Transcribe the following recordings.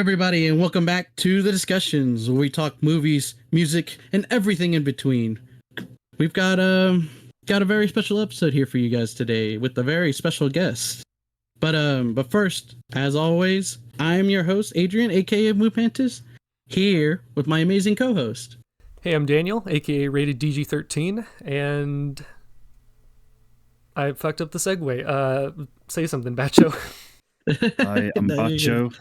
everybody, and welcome back to the Discussions, where we talk movies, music, and everything in between. We've got a very special episode here for you guys today with a very special guest. But first, as always, I'm your host, Adrian, aka Moopantis, here with my amazing co-host. Hey, I'm Daniel, aka Rated DG13, and I fucked up the segue. Say something, Bacho. I am Bacho.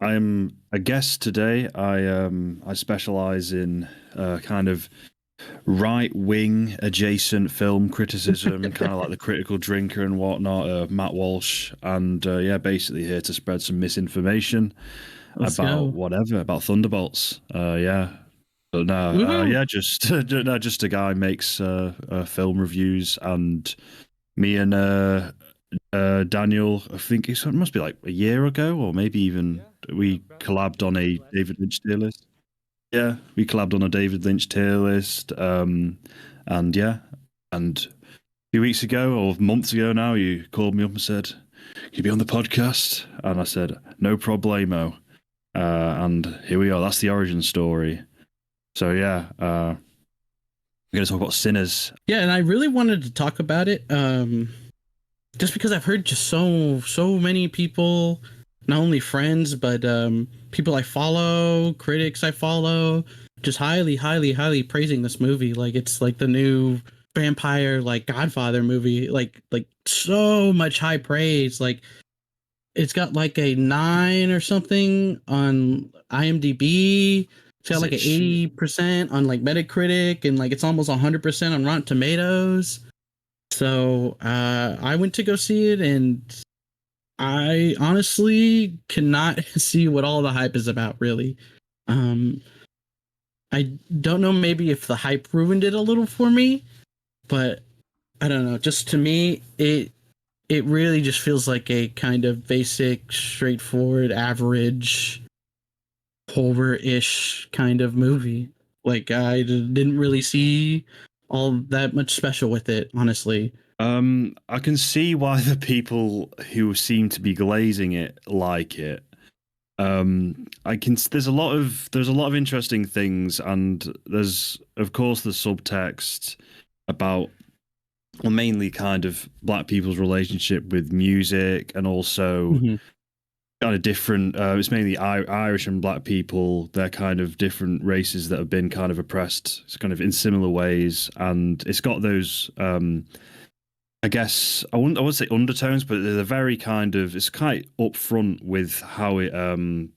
I am a guest today. I specialize in kind of right-wing adjacent film criticism, kind of like the Critical Drinker and whatnot, Matt Walsh, and basically here to spread some misinformation about Thunderbolts. But no, just a guy makes film reviews, and me and Daniel, I think it must be like a year ago, or maybe even we collabed on a David Lynch tier list. Yeah, we collabed on a David Lynch tier list, and a few weeks ago or months ago now, you called me up and said, "Can you be on the podcast?" And I said, "No problemo." And here we are. That's the origin story. So we're going to talk about Sinners. Yeah, and I really wanted to talk about it, just because I've heard just so many people, not only friends, but people I follow, critics I follow, just highly praising this movie. Like, it's like the new vampire, like, Godfather movie, like so much high praise. Like, it's got like a 9 or something on IMDb. It's got like an 80% on like Metacritic, and like it's almost 100% on Rotten Tomatoes. So I went to go see it, and I honestly cannot see what all the hype is about, really. I don't know, maybe if the hype ruined it a little for me, but I don't know. Just to me, it really just feels like a kind of basic, straightforward, average horror-ish kind of movie. Like, I didn't really see all that much special with it, honestly. I can see why the people who seem to be glazing it like it. There's a lot of interesting things, and there's of course the subtext about, well, mainly kind of black people's relationship with music, and also kind of different. It's mainly Irish and black people. They're kind of different races that have been kind of oppressed, it's kind of in similar ways, and it's got those. I guess I wouldn't say undertones, but they're very kind of, it's quite upfront with how it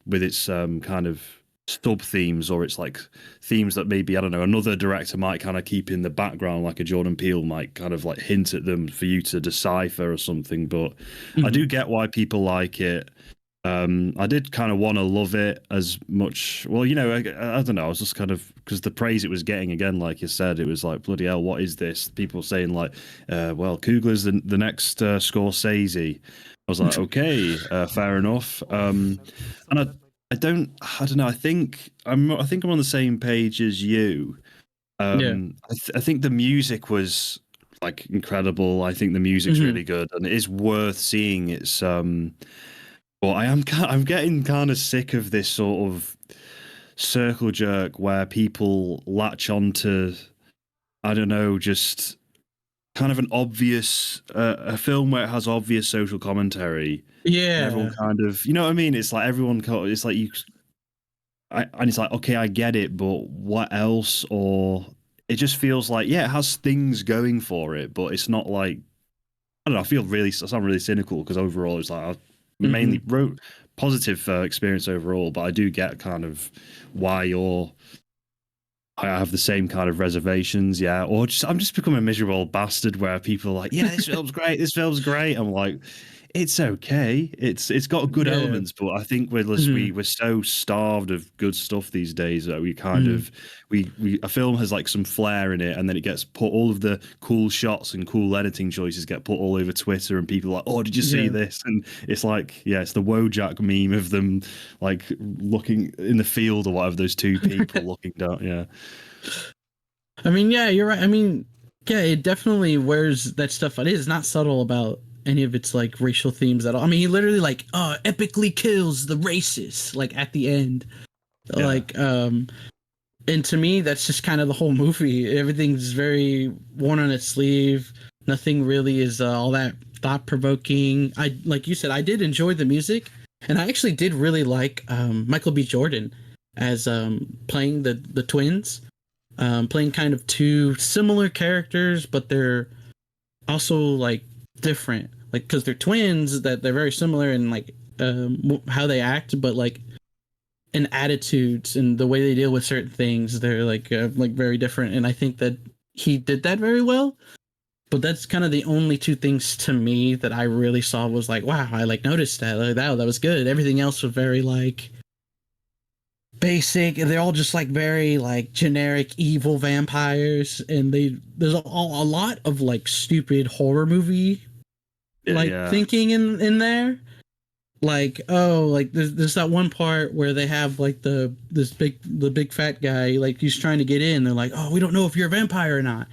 with its kind of sub themes, or it's like themes that maybe, I don't know, another director might kind of keep in the background, like a Jordan Peele might kind of like hint at them for you to decipher or something. But I do get why people like it. I did kind of want to love it as much. Well, you know, I don't know. I was just kind of, because the praise it was getting, again, like you said, it was like, bloody hell, what is this? People saying like, well, Coogler's the next Scorsese. I was like, okay, fair enough. And I don't know. I think I'm on the same page as you. I think the music was like incredible. I think the music's really good, and it is worth seeing. It's but I'm getting kind of sick of this sort of circle jerk where people latch onto, I don't know, just kind of an obvious a film where it has obvious social commentary. Yeah, everyone kind of, you know what I mean? It's like everyone, it's like and it's like, okay, I get it, but what else? Or it just feels like, yeah, it has things going for it, but it's not like, I don't know. I sound really cynical, because overall it's like, mainly wrote positive experience overall, but I do get kind of why I have the same kind of reservations, or I'm just becoming a miserable bastard where people are like, yeah, this film's great. I'm like, it's okay, it's got good elements, but I think we're so starved of good stuff these days that we kind of a film has like some flair in it, and then it gets put, all of the cool shots and cool editing choices get put all over Twitter, and people are like, oh, did you see this? And it's like, it's the Wojak meme of them like looking in the field or whatever, those two people looking down. I mean, yeah, you're right. I mean, yeah, it definitely wears that stuff. It is not subtle about any of its like racial themes at all. I mean, he literally like epically kills the racists like at the end. Yeah. Like and to me that's just kind of the whole movie. Everything's very worn on its sleeve. Nothing really is all that thought provoking. I like you said, I did enjoy the music, and I actually did really like Michael B. Jordan as playing the twins, playing kind of two similar characters, but they're also like different, like because they're twins, that they're very similar in like how they act, but like in attitudes and the way they deal with certain things, they're like very different. And I think that he did that very well. But that's kind of the only two things to me that I really saw was like, wow, I like noticed that. Like, wow, that was good. Everything else was very like basic. They're all just like very like generic evil vampires, and there's a lot of like stupid horror movie thinking in there. Like, oh, like there's that one part where they have like the big fat guy, like he's trying to get in. They're like, oh, we don't know if you're a vampire or not,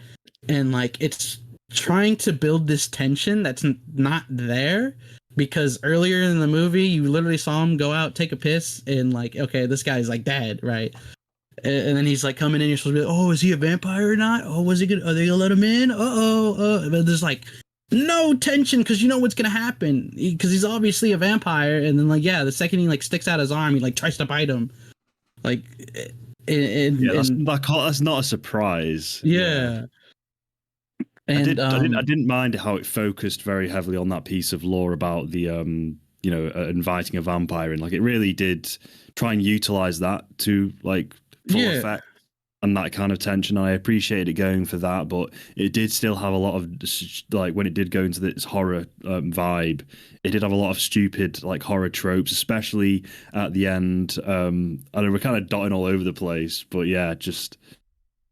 and like it's trying to build this tension that's not there, because earlier in the movie you literally saw him go out, take a piss, and like, okay, this guy's like dead, right? And then he's like coming in, you're supposed to be like, oh, is he a vampire or not? Oh, was he good? Are they gonna let him in? But there's like no tension, because you know what's gonna happen, because he's obviously a vampire. And then like, yeah, the second he like sticks out his arm, he like tries to bite him, like that's not a surprise. Yeah. And I didn't mind how it focused very heavily on that piece of lore about the inviting a vampire in. Like, it really did try and utilize that to like full effect, and that kind of tension. I appreciated it going for that, but it did still have a lot of like, when it did go into this horror vibe, it did have a lot of stupid like horror tropes, especially at the end. I know we're kind of dotting all over the place, but yeah, just.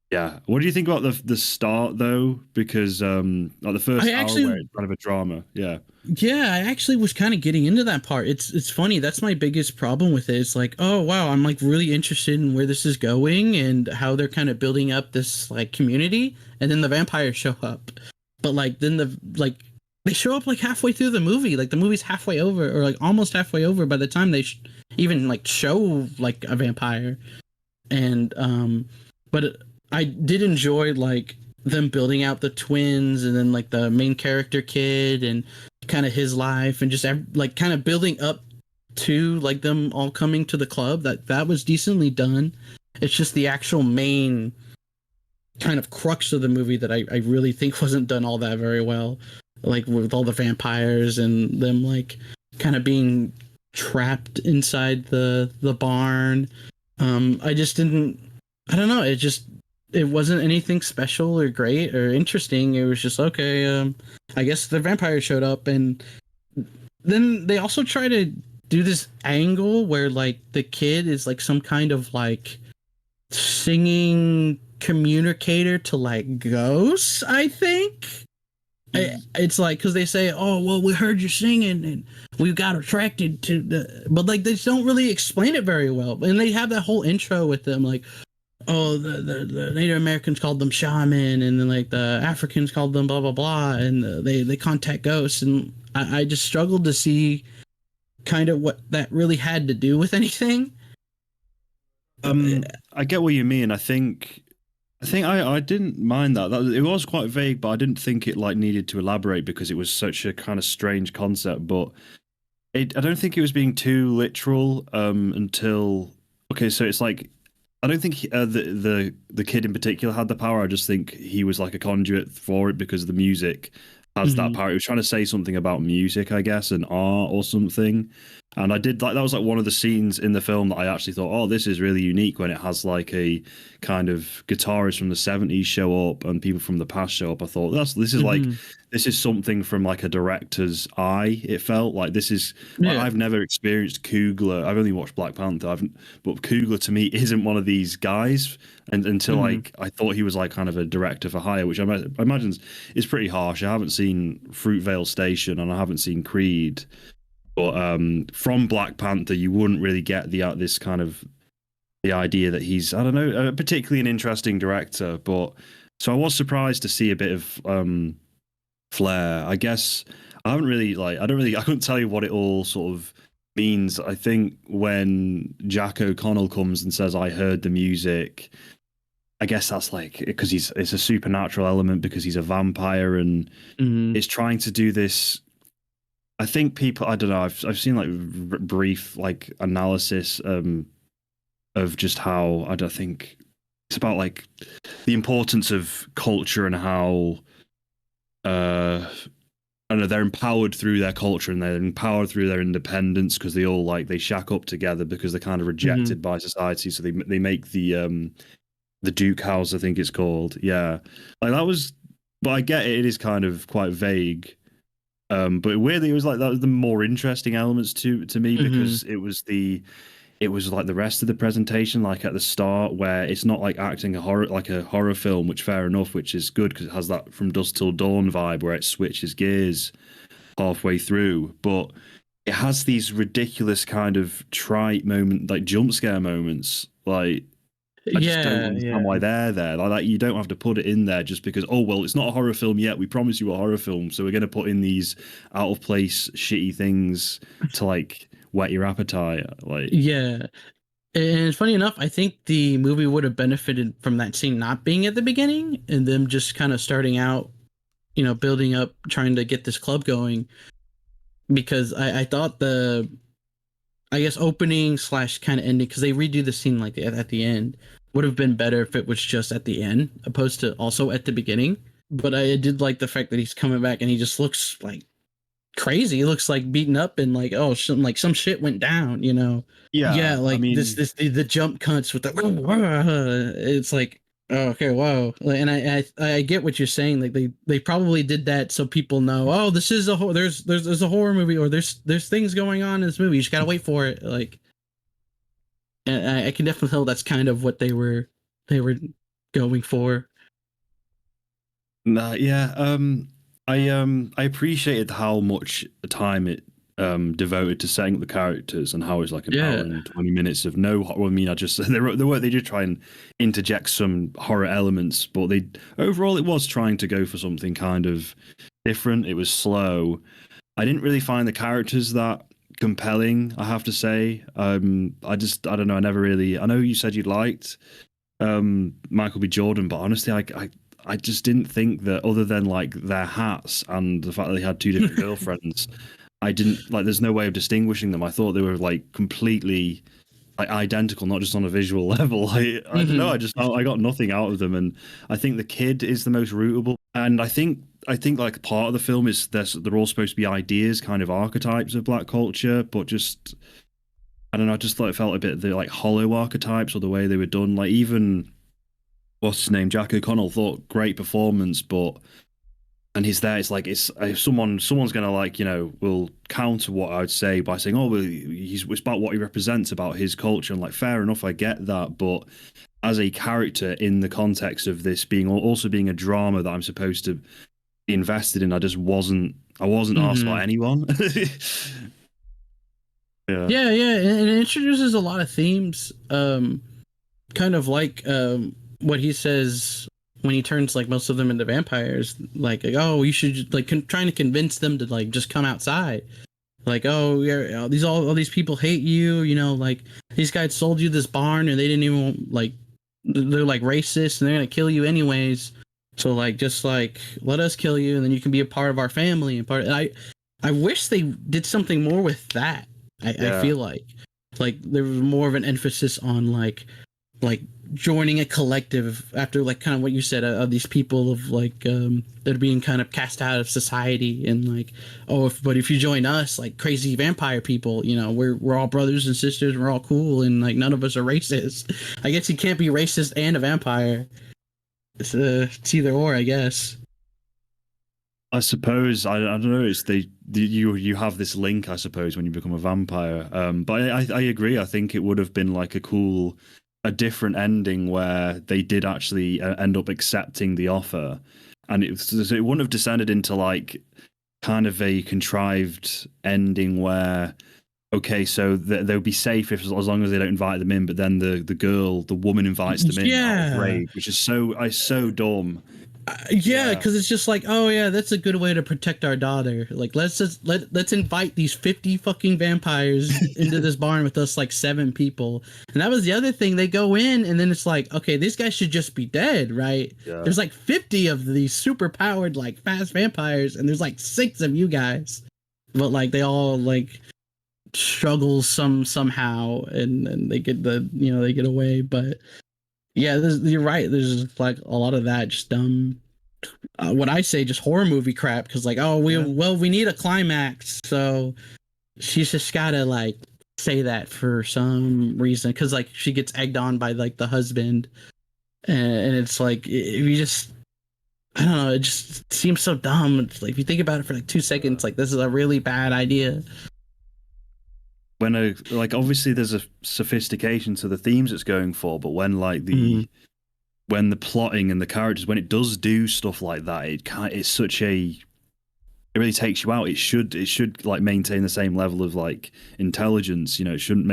Yeah. What do you think about the start though? Because like the first hour where it's kind of a drama. Yeah. Yeah, I actually was kind of getting into that part. It's funny. That's my biggest problem with it. It's like, oh wow, I'm like really interested in where this is going and how they're kind of building up this like community, and then the vampires show up. But like then they show up like halfway through the movie. Like the movie's halfway over, or like almost halfway over by the time they even like show like a vampire. And but I did enjoy like them building out the twins, and then like the main character kid and kind of his life, and just like kind of building up to like them all coming to the club. That was decently done. It's just the actual main kind of crux of the movie that I really think wasn't done all that very well. Like with all the vampires and them like kind of being trapped inside the barn. I just didn't. I don't know. It wasn't anything special or great or interesting. It was just okay. I guess the vampire showed up, and then they also try to do this angle where like the kid is like some kind of like singing communicator to like ghosts, I think. It's like, because they say, oh well, we heard you singing and we got attracted to but like they don't really explain it very well. And they have that whole intro with them like, oh, the Native Americans called them shaman, and then like the Africans called them blah blah blah, and they contact ghosts, and I just struggled to see kind of what that really had to do with anything. I get what you mean. I think I didn't mind that. It was quite vague, but I didn't think it like needed to elaborate because it was such a kind of strange concept. But I don't think it was being too literal until okay. So it's like, I don't think the kid in particular had the power. I just think he was like a conduit for it because the music has that power. He was trying to say something about music, I guess, and art or something. And I did like, that was like one of the scenes in the film that I actually thought, oh, this is really unique, when it has like a kind of guitarist from the 70s show up and people from the past show up. I thought this is something from like a director's eye. It felt like this is like, I've never experienced Coogler. I've only watched Black Panther, but Coogler to me isn't one of these guys. And until like I thought he was like kind of a director for hire, which I imagine is pretty harsh. I haven't seen Fruitvale Station and I haven't seen Creed. But from Black Panther, you wouldn't really get this kind of the idea that he's, I don't know, particularly an interesting director. But so I was surprised to see a bit of flair. I guess I haven't really like I couldn't tell you what it all sort of means. I think when Jack O'Connell comes and says, "I heard the music," I guess that's like because it's a supernatural element because he's a vampire and Mhm. it's trying to do this. I think people, I don't know. I've seen like brief like analysis of just how I don't think it's about like the importance of culture and how I don't know, they're empowered through their culture and they're empowered through their independence because they all like they shack up together because they're kind of rejected by society. So they make the Duke House, I think it's called. Yeah, like that was, but I get it. It is kind of quite vague. But weirdly, it was like that was the more interesting elements to me Mhm. because it was like the rest of the presentation, like at the start, where it's not like acting a horror film, which fair enough, which is good because it has that From Dusk Till Dawn vibe where it switches gears halfway through, but it has these ridiculous kind of trite moment, like jump scare moments, like. I just don't Yeah, understand yeah. why they're there. Like you don't have to put it in there just because. Oh well, it's not a horror film yet. We promise you a horror film, so we're going to put in these out of place, shitty things to like whet your appetite. Like Yeah. And funny enough, I think the movie would have benefited from that scene not being at the beginning and them just kind of starting out, building up, trying to get this club going. Because I thought I guess opening slash kind of ending, because they redo the scene like at the end, would have been better if it was just at the end opposed to also at the beginning. But I did like the fact that he's coming back and he just looks like crazy. He looks like beaten up and like, oh, some shit went down. Yeah, yeah, I like mean, the jump cuts with the it's like, oh, okay, whoa. And I get what you're saying. Like they probably did that so people know, oh, this is there's a horror movie, or there's things going on in this movie. You just gotta wait for it. Like, and I can definitely tell that's kind of what they were going for. nah, yeah. I appreciated how much time it devoted to setting up the characters and how it's like an hour Yeah. and 20 minutes of no. Well, I mean, I just they did try and interject some horror elements, but they overall it was trying to go for something kind of different. It was slow. I didn't really find the characters that compelling, I have to say. I don't know. I never really. I know you said you liked Michael B. Jordan, but honestly, I just didn't think that other than like their hats and the fact that they had two different girlfriends, I didn't like. There's no way of distinguishing them. I thought they were like completely like identical, not just on a visual level. I don't know. Hmm. I got nothing out of them, and I think the kid is the most rootable. And I think like part of the film is they're all supposed to be ideas, kind of archetypes of black culture, but just I don't know. I just thought it felt a bit the like hollow archetypes or the way they were done. Like even what's his name, Jack O'Connell, thought great performance, but and he's there. It's like it's if someone's gonna like will counter what I would say by saying, oh well, it's about what he represents about his culture, and like fair enough, I get that, but as a character in the context of this being also being a drama that I'm supposed to be invested in, I wasn't asked Hmm. by anyone. Yeah. Yeah, and it introduces a lot of themes. Kind of like what he says when he turns like most of them into vampires. Like oh, you should like trying to convince them to like just come outside. Like oh yeah, all these people hate you. Like these guys sold you this barn and they didn't even like they're like racist and they're gonna kill you anyways. So like just like let us kill you and then you can be a part of our family and part. And I wish they did something more with that. I Yeah. feel like there was more of an emphasis on like joining a collective after like kind of what you said of these people of like that are being kind of cast out of society and like but if you join us like crazy vampire people we're all brothers and sisters, we're all cool and like none of us are racist. I guess you can't be racist and a vampire. It's either or, I guess. I suppose I don't know. It's you have this link, I suppose, when you become a vampire. But I agree. I think it would have been like a different ending where they did actually end up accepting the offer, and it wouldn't have descended into like kind of a contrived ending where okay, so they'll be safe if as long as they don't invite them in, but then the woman invites them in out of Yeah. rage, which is so dumb. Yeah, because it's just like, oh yeah, that's a good way to protect our daughter. Like, let's invite these 50 fucking vampires into this barn with us, like 7 people. And that was the other thing. They go in, and then it's like, okay, these guys should just be dead, right? Yeah. There's like 50 of these super powered, like fast vampires, and there's like 6 of you guys, but like they all like struggle somehow, and they get they get away, but. Yeah, you're right. There's like a lot of that just dumb, what I say, just horror movie crap. Because like, oh, we need a climax, so she's just gotta like say that for some reason. Because like she gets egged on by like the husband, and it's like you just, I don't know. It just seems so dumb. It's like if you think about it for like 2 seconds, like this is a really bad idea. When like obviously there's a sophistication to the themes it's going for, but when like when the plotting and the characters, when it does do stuff like that, it's such a, it really takes you out. It should like maintain the same level of like intelligence. It shouldn't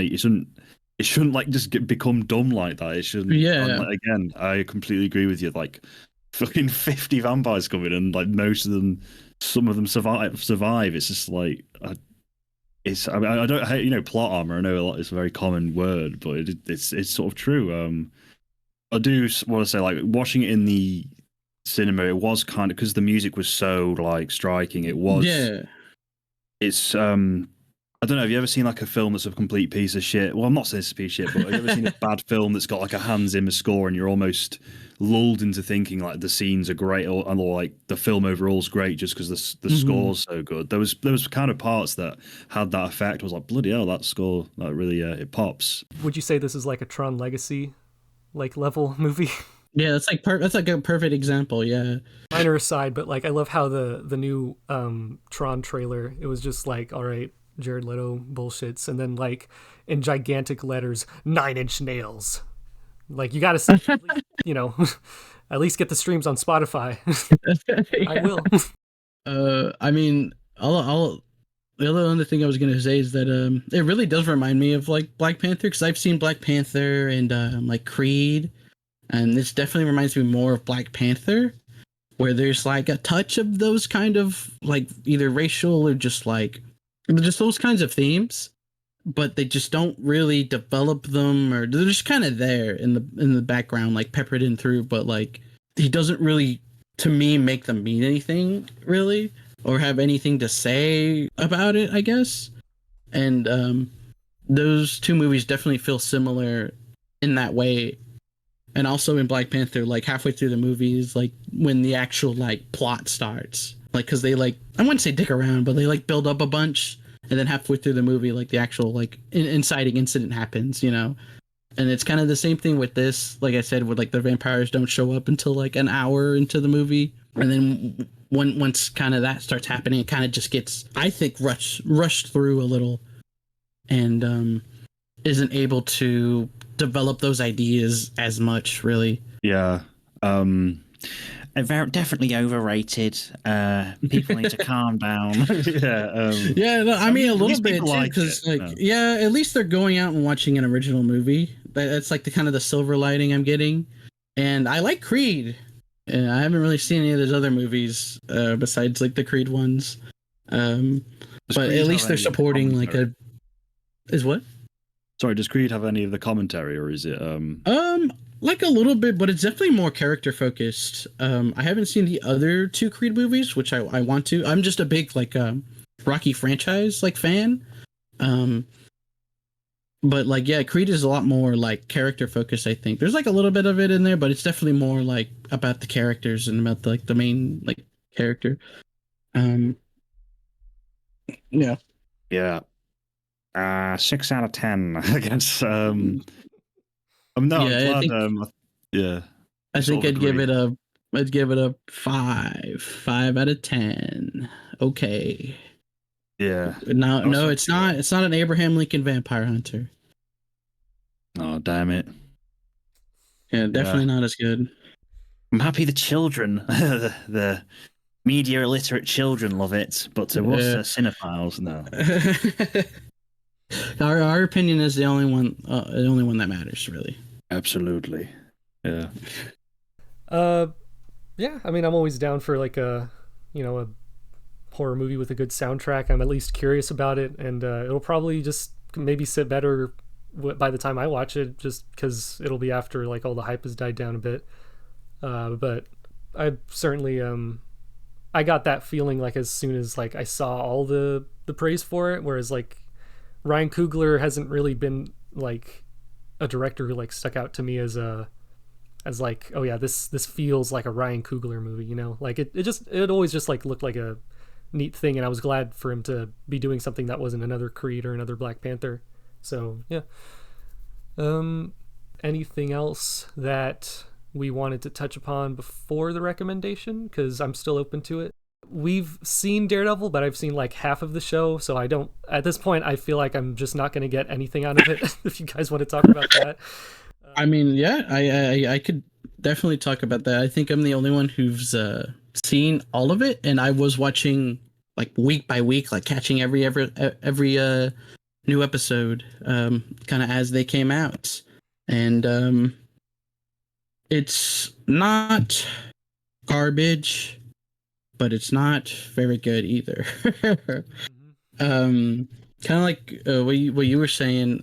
like just become dumb like that. It shouldn't. Yeah. Like, again, I completely agree with you. Like fucking 50 vampires come in, and like some of them survive. It's just like. I mean, I don't hate, plot armor. I know it's a very common word, but it's sort of true. I do want to say, like, watching it in the cinema, it was kind of, because the music was so like striking. It was. Yeah. It's I don't know. Have you ever seen like a film that's a complete piece of shit? Well, I'm not saying it's a piece of shit, but have you ever seen a bad film that's got like a Hans Zimmer score, and you're almost lulled into thinking like the scenes are great, or like the film overall is great just because the score's so good. There was kind of parts that had that effect. I was like, bloody hell, that score, that really it pops. Would you say this is like a Tron Legacy like level movie? Yeah, that's like that's like a perfect example. Yeah. Minor aside, but like I love how the new Tron trailer, it was just like, all right, Jared Leto bullshits, and then like in gigantic letters, 9-inch nails. Like you got to see, at least get the streams on Spotify. Yeah. I will. I mean, the other thing I was gonna say is that it really does remind me of like Black Panther, because I've seen Black Panther and like Creed, and this definitely reminds me more of Black Panther, where there's like a touch of those kind of like either racial or just those kinds of themes, but they just don't really develop them, or they're just kind of there in the background, like peppered in through, but like he doesn't really, to me, make them mean anything really, or have anything to say about it, I guess. And those 2 movies definitely feel similar in that way. And also in Black Panther, like halfway through the movies, like when the actual like plot starts, like because they like, I wouldn't say dick around, but they like build up a bunch. And then halfway through the movie, like the actual like inciting incident happens, And it's kind of the same thing with this. Like I said, with like the vampires don't show up until like an hour into the movie, and then once kind of that starts happening, it kind of just gets, I think, rushed through a little, and isn't able to develop those ideas as much, really. Yeah. Very definitely overrated. People need to calm down. Yeah, no, I mean a little bit too, like because it, like no. yeah, at least they're going out and watching an original movie. That's like the kind of the silver lining I'm getting. And I like Creed. And I haven't really seen any of those other movies besides like the Creed ones. But at least they're supporting like a. Is what? Sorry, does Creed have any of the commentary, or is it like a little bit, but it's definitely more character focused. I haven't seen the other 2 Creed movies, which I want to. I'm just a big like Rocky franchise like fan. But like yeah, Creed is a lot more like character focused, I think. There's like a little bit of it in there, but it's definitely more like about the characters and about like the main like character. Yeah. Yeah. 6 out of 10, I guess. I'm not. Yeah, I'm glad. Yeah. I think I'd give it a 5 out of 10. Okay. Yeah. No, it's not. It's not an Abraham Lincoln Vampire Hunter. Oh, damn it. Yeah, definitely not as good. I'm happy the children, the media illiterate children love it, but to us cinephiles, no. Our opinion is the only one that matters, really. Absolutely. Yeah. Yeah, I mean, I'm always down for like a horror movie with a good soundtrack. I'm at least curious about it, and it'll probably just maybe sit better by the time I watch it, just because it'll be after like all the hype has died down a bit. But I certainly I got that feeling like as soon as like I saw all the praise for it, whereas like Ryan Coogler hasn't really been like a director who like stuck out to me as like, oh yeah, this feels like a Ryan Coogler movie, you know? Like it always just like looked like a neat thing, and I was glad for him to be doing something that wasn't another Creed or another Black Panther. So yeah. Anything else that we wanted to touch upon before the recommendation? Because I'm still open to it. We've seen Daredevil, but I've seen like half of the show, so I don't. At this point, I feel like I'm just not going to get anything out of it. If you guys want to talk about that, I mean, yeah, I could definitely talk about that. I think I'm the only one who's seen all of it, and I was watching like week by week, like catching every new episode, kind of as they came out, and it's not garbage, but it's not very good either. Kind of like what you were saying.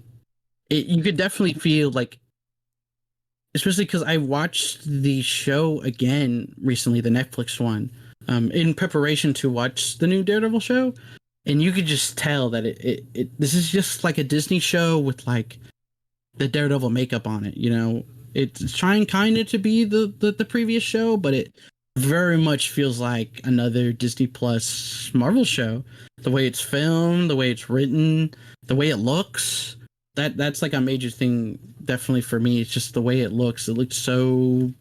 You could definitely feel like, especially because I watched the show again recently, the Netflix one, in preparation to watch the new Daredevil show, and you could just tell that it this is just like a Disney show with like the Daredevil makeup on it. You know, it's trying kind of to be the previous show, but it very much feels like another Disney Plus Marvel show. The way it's filmed, the way it's written, the way it looks. That's like a major thing, definitely for me. It's just the way it looks. It looks so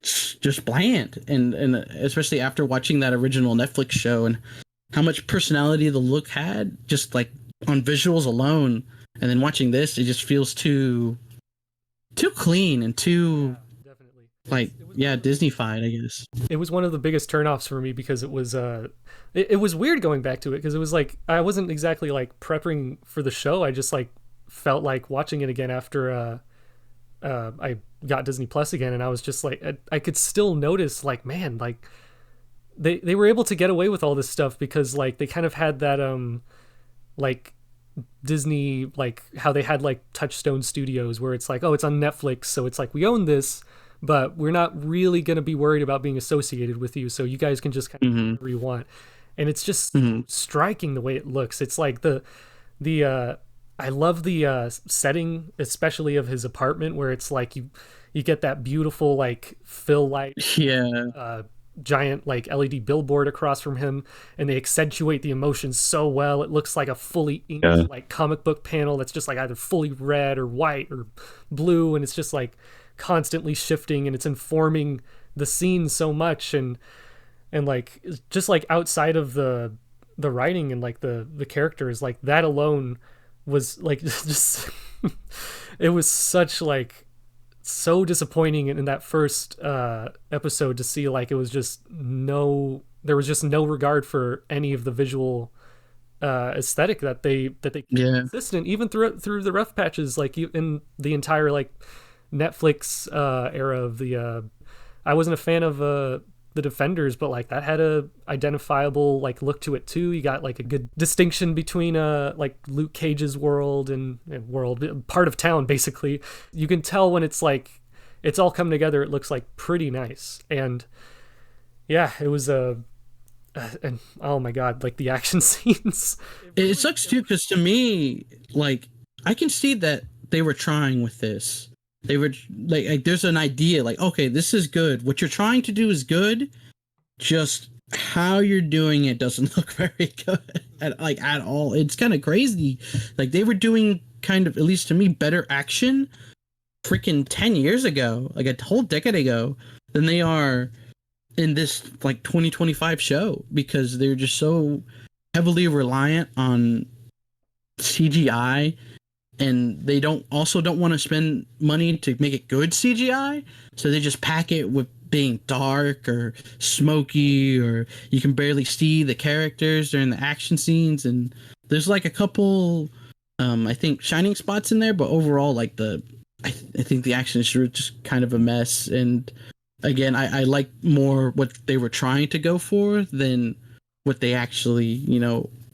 just bland, and especially after watching that original Netflix show and how much personality the look had, just like on visuals alone. And then watching this, it just feels too clean and too definitely. like Disney-fied, I guess. It was one of the biggest turnoffs for me because it was it was weird going back to it because it was like I wasn't exactly like prepping for the show. I just like felt like watching it again after I got Disney Plus again, and I was just like I could still notice like, man, like they were able to get away with all this stuff because like they kind of had that like Disney, like how they had like Touchstone Studios where it's like, oh, it's on Netflix, so it's like we own this, but we're not really going to be worried about being associated with you, so you guys can just kind of do whatever you want. And it's just striking the way it looks. It's like the I love the setting, especially of his apartment, where it's like you get that beautiful like fill light, giant like LED billboard across from him, and they accentuate the emotions so well. It looks like a fully inked like comic book panel that's just like either fully red or white or blue, and it's just like constantly shifting, and it's informing the scene so much, and like just like outside of the writing and like the characters, like that alone was like just it was such like so disappointing in that first episode to see like it was just there was just no regard for any of the visual aesthetic that they consistent even through the rough patches, like in the entire like Netflix era of the I wasn't a fan of the Defenders, but like that had a identifiable like look to it too. You got like a good distinction between like Luke Cage's world and world, part of town basically. You can tell when it's like it's all come together. It looks like pretty nice, and yeah, it was and oh my god, like the action scenes. It sucks too, because to me, like I can see that they were trying with this. They were like there's an idea like, okay, this is good. What you're trying to do is good. Just how you're doing it doesn't look very good at all. It's kind of crazy. Like they were doing kind of, at least to me, better action freaking 10 years ago, like a whole decade ago, than they are in this like 2025 show, because they're just so heavily reliant on CGI. And they don't want to spend money to make it good CGI, so they just pack it with being dark or smoky, or you can barely see the characters during the action scenes. And there's like a couple, I think, shining spots in there, but overall, like I think the action is just kind of a mess. And again, I like more what they were trying to go for than what they actually,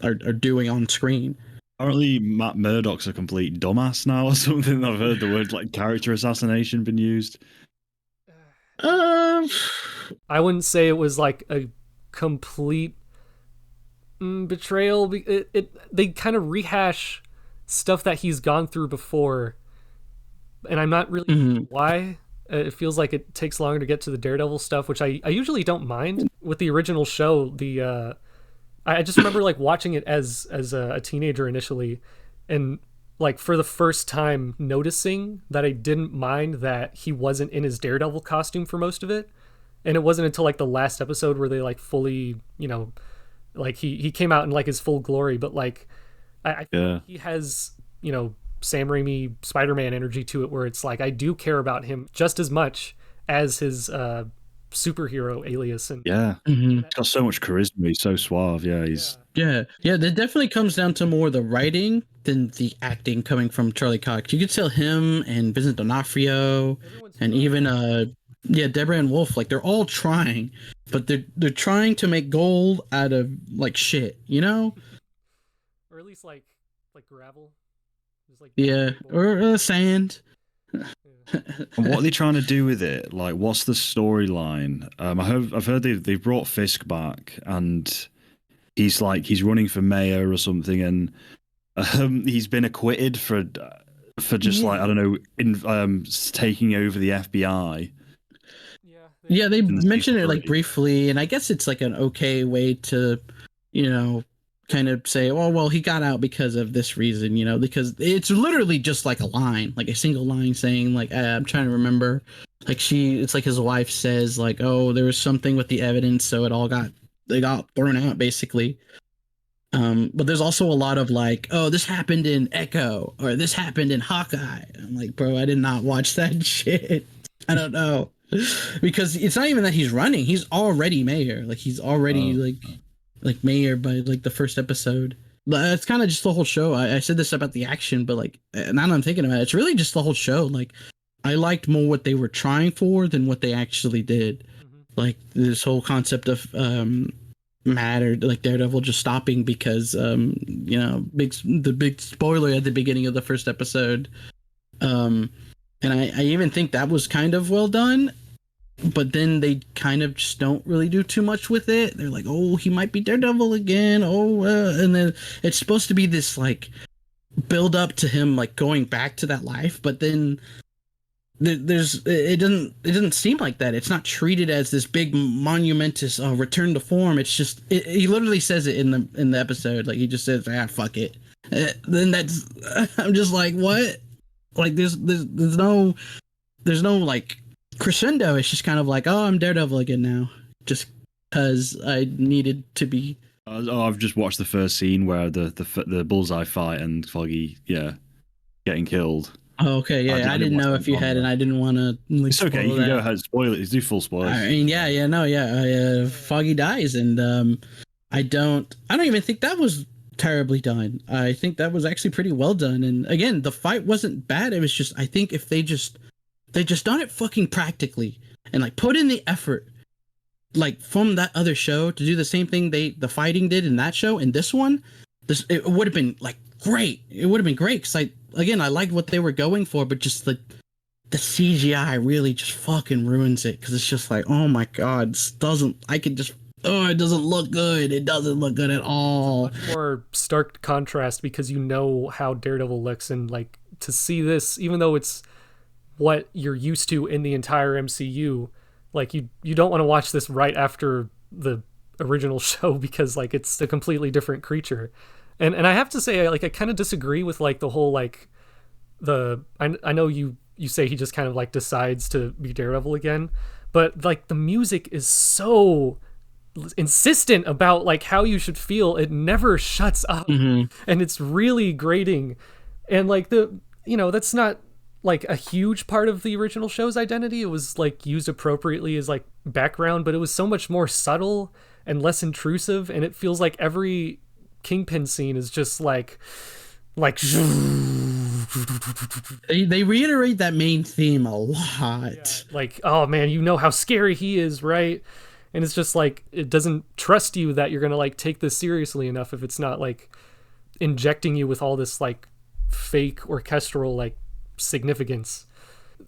are doing on screen. Apparently, Matt Murdock's a complete dumbass now or something. I've heard the word like character assassination been used. Uh, I wouldn't say it was like a complete betrayal. They kind of rehash stuff that he's gone through before, and I'm not really sure why. It feels like it takes longer to get to the Daredevil stuff, which I usually don't mind. With the original show, I just remember like watching it as a teenager initially, and like for the first time noticing that I didn't mind that he wasn't in his Daredevil costume for most of it. And it wasn't until like the last episode where they like fully, like he came out in like his full glory, but like I think he has, Sam Raimi Spider-Man energy to it, where it's like I do care about him just as much as his superhero alias. And he's got so much charisma. He's so suave. Yeah, that definitely comes down to more the writing than the acting coming from Charlie Cox. You could tell him and Vincent D'Onofrio and even Deborah and Wolf, like they're all trying, but they're trying to make gold out of like shit, or at least like gravel. Like or sand. And what are they trying to do with it? Like, what's the storyline? I've heard they've brought Fisk back, and he's running for mayor or something, and he's been acquitted for just like I don't know, taking over the FBI. Yeah, they mentioned it like briefly, and I guess it's like an okay way to, kind of say, oh, well, he got out because of this reason, because it's literally just like a line, like a single line saying like, I'm trying to remember, like it's like his wife says like, oh, there was something with the evidence, so they got thrown out basically. But there's also a lot of like, oh, this happened in Echo or this happened in Hawkeye. I'm like, bro, I did not watch that shit. I don't know. Because it's not even that he's running, he's already mayor. Like he's already like mayor by like the first episode. But it's kind of just the whole show. I said this about the action, but like now that I'm thinking about it, it's really just the whole show. Like I liked more what they were trying for than what they actually did. Like this whole concept of Matt or like Daredevil just stopping because the big spoiler at the beginning of the first episode. And I even think that was kind of well done. But then they kind of just don't really do too much with it. They're like, oh, he might be Daredevil again. And then it's supposed to be this like build up to him like going back to that life. But then it doesn't seem like that. It's not treated as this big monumentous return to form. It's just he literally says it in the episode. Like he just says, fuck it. Then that's I'm just like, what? Like there's no like crescendo. It's just kind of like, oh, I'm Daredevil again now, just because I needed to be. I've just watched the first scene where the bullseye fight and Foggy, getting killed. Oh, okay, yeah, I didn't know if you had, and I didn't want to. Like, it's okay, you can go ahead and spoil it. Do full spoilers. I mean, Foggy dies, and I don't even think that was terribly done. I think that was actually pretty well done. And again, the fight wasn't bad. It was just, I think if they just done it fucking practically and like put in the effort, like from that other show to do the same thing the fighting did in that show and this one, it would have been like great. It would have been great because I liked what they were going for, but just the CGI really just fucking ruins it because it's just like, oh my god, it doesn't look good. It doesn't look good at all. Much more stark contrast because you know how Daredevil looks, and like to see this, even though it's what you're used to in the entire MCU, like you don't want to watch this right after the original show because like it's a completely different creature. And I have to say, like, I kind of disagree with like the whole like I know you say he just kind of like decides to be Daredevil again, but like the music is so insistent about like how you should feel. It never shuts up, and it's really grating. And like that's not like a huge part of the original show's identity. It was like used appropriately as like background, but it was so much more subtle and less intrusive, and it feels like every Kingpin scene is just like They reiterate that main theme a lot. Yeah, like, oh man, you know how scary he is, right? And it's just like it doesn't trust you that you're gonna like take this seriously enough if it's not like injecting you with all this like fake orchestral like significance.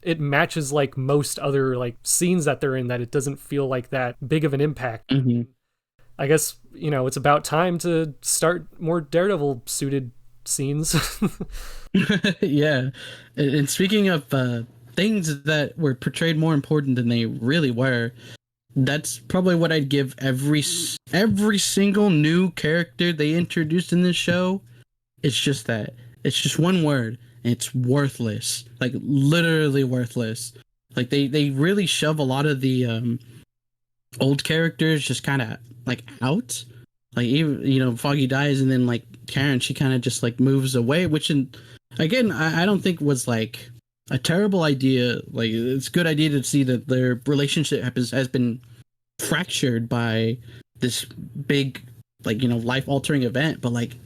It matches like most other like scenes that they're in, that it doesn't feel like that big of an impact. Mhm. I guess, you know, it's about time to start more Daredevil suited scenes. Yeah, and speaking of things that were portrayed more important than they really were, that's probably what I'd give every single new character they introduced in this show. It's just that. It's just one word. And it's worthless. Like literally worthless. Like they really shove a lot of the old characters just kind of like out. Like even Foggy dies and then like Karen, she kind of just like moves away, which again I don't think was like a terrible idea. Like it's a good idea to see that their relationship has been fractured by this big life altering event, but like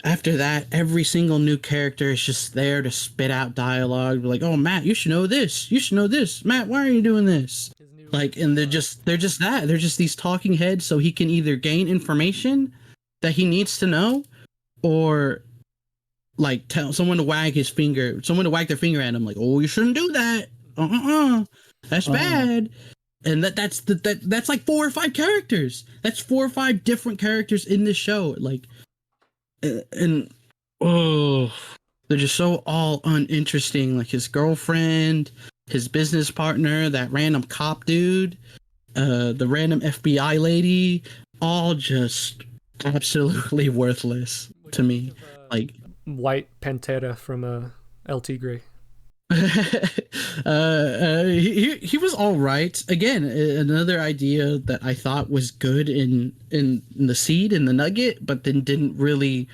after that, every single new character is just there to spit out dialogue. Like, oh, Matt, you should know this. You should know this. Matt, why are you doing this? Like, and they're just that. They're just these talking heads, so he can either gain information that he needs to know, or like tell someone to wag their finger at him. Like, oh, you shouldn't do that. That's bad. And that's like 4 or 5 characters. That's 4 or 5 different characters in this show. Like. And they're just so all uninteresting. Like his girlfriend, his business partner, that random cop dude, the random FBI lady, all just absolutely worthless to me. Like White Pantera from El Tigre. He was all right. Again, another idea that I thought was good in the seed and the nugget, but then didn't really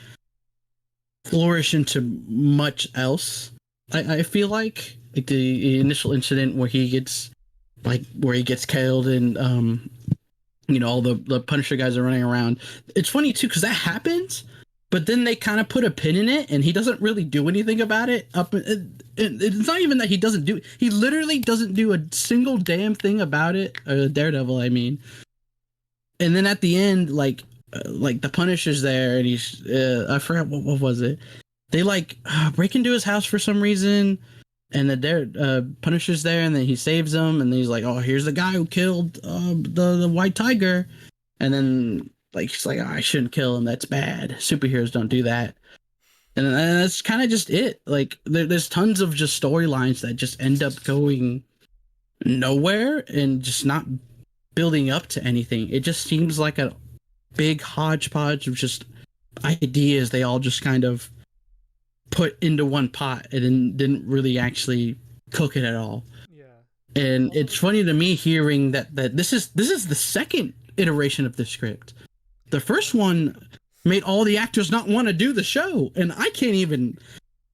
flourish into much else. I feel like the initial incident where he gets killed and all the Punisher guys are running around. It's funny too because that happens, but then they kind of put a pin in it, and he doesn't really do anything about it. It's not even that he doesn't do. He literally doesn't do a single damn thing about it. Daredevil, I mean. And then at the end, like the Punisher's there, and he's I forgot what was it. They break into his house for some reason, and the Punisher's there, and then he saves them, and he's like, "Oh, here's the guy who killed the White Tiger," and then. Like, he's like, oh, I shouldn't kill him. That's bad. Superheroes don't do that. And that's kind of just it. Like, there's tons of just storylines that just end up going nowhere and just not building up to anything. It just seems like a big hodgepodge of just ideas they all just kind of put into one pot and then didn't really actually cook it at all. Yeah. And it's funny to me hearing that this is the second iteration of the script. The first one made all the actors not want to do the show, and I can't even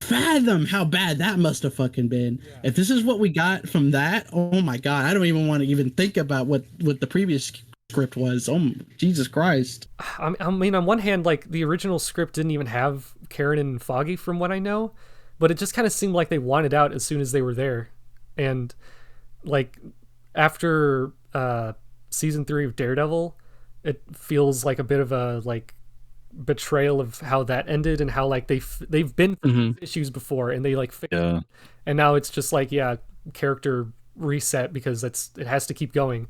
fathom how bad that must have fucking been. Yeah. If this is what we got from that, oh my god, I don't even want to even think about what the previous script was. Oh, Jesus Christ. I mean, on one hand, like, the original script didn't even have Karen and Foggy, from what I know, but it just kind of seemed like they wanted out as soon as they were there. And, like, after season 3 of Daredevil, it feels like a bit of a like betrayal of how that ended and how like they've been through issues before and they like failed. And now it's just like character reset because it has to keep going.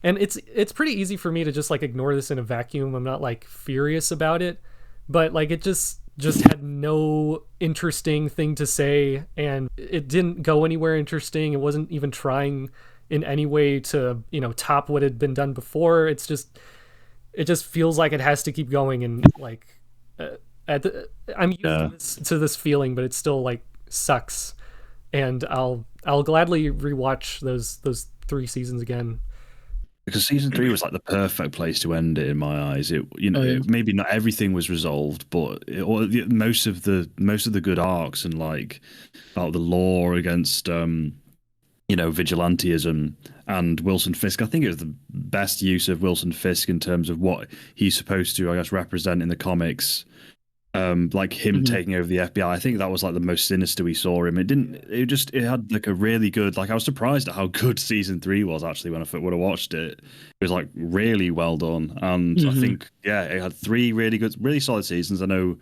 And it's pretty easy for me to just like ignore this in a vacuum. I'm not like furious about it, but like it just had no interesting thing to say, and it didn't go anywhere interesting. It wasn't even trying in any way to top what had been done before. It just feels like it has to keep going, and like I'm used to this feeling, but it still like sucks. And I'll gladly rewatch those 3 seasons again. Because season 3 was like the perfect place to end it in my eyes. Maybe not everything was resolved, but most of the good arcs and like about the law against vigilantism and Wilson Fisk. I think it was the best use of Wilson Fisk in terms of what he's supposed to, I guess, represent in the comics. like him taking over the FBI. I think that was like the most sinister we saw him. It had like a really good, like I was surprised at how good season 3 was actually when I would have watched it. It was like really well done. And I think, it had 3 really good, really solid seasons. I know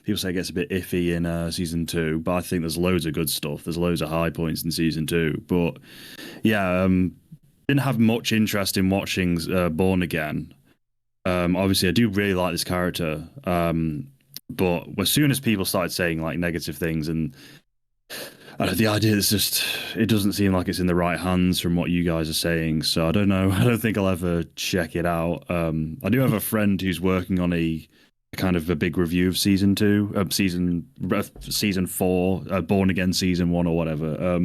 people say it gets a bit iffy in season 2, but I think there's loads of good stuff. There's loads of high points in season 2. But yeah, didn't have much interest in watching Born Again. Obviously, I do really like this character. But as soon as people started saying like negative things, and the idea is just, it doesn't seem like it's in the right hands from what you guys are saying. So I don't know. I don't think I'll ever check it out. I do have a friend who's working on a kind of a big review of season 2, season 4, Born Again season 1 or whatever.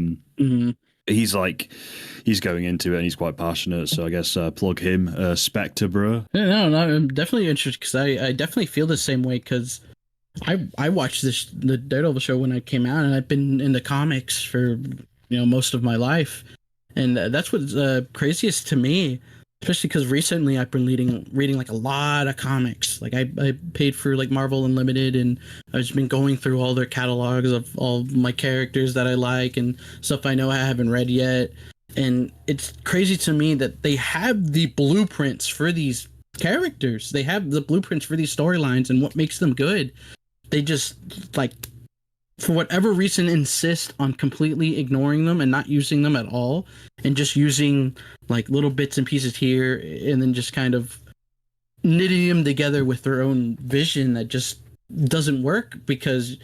He's going into it and he's quite passionate, so I guess plug him. Spectre, bro. Yeah, no, I'm definitely interested because I definitely feel the same way because I watched the Daredevil show when it came out, and I've been in the comics for most of my life, and that's what's craziest to me, especially because recently I've been reading like a lot of comics. Like I paid for like Marvel Unlimited, and I've just been going through all their catalogs of all my characters that I like and stuff I know I haven't read yet. And it's crazy to me that they have the blueprints for these characters. They have the blueprints for these storylines and what makes them good. They just, like, for whatever reason, insist on completely ignoring them and not using them at all, and just using like little bits and pieces here, and then just kind of knitting them together with their own vision that just doesn't work because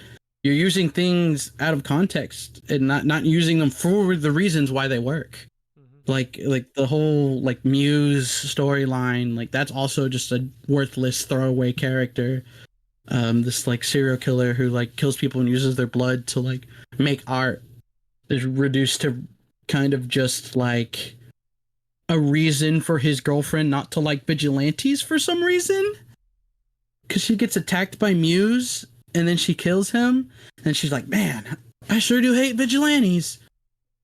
you're using things out of context and not using them for the reasons why they work. Like the whole like Muse storyline, like that's also just a worthless throwaway character. This like serial killer who like kills people and uses their blood to like make art is reduced to kind of just like a reason for his girlfriend not to like vigilantes for some reason, because she gets attacked by Muse and then she kills him and she's like, man, I sure do hate vigilantes.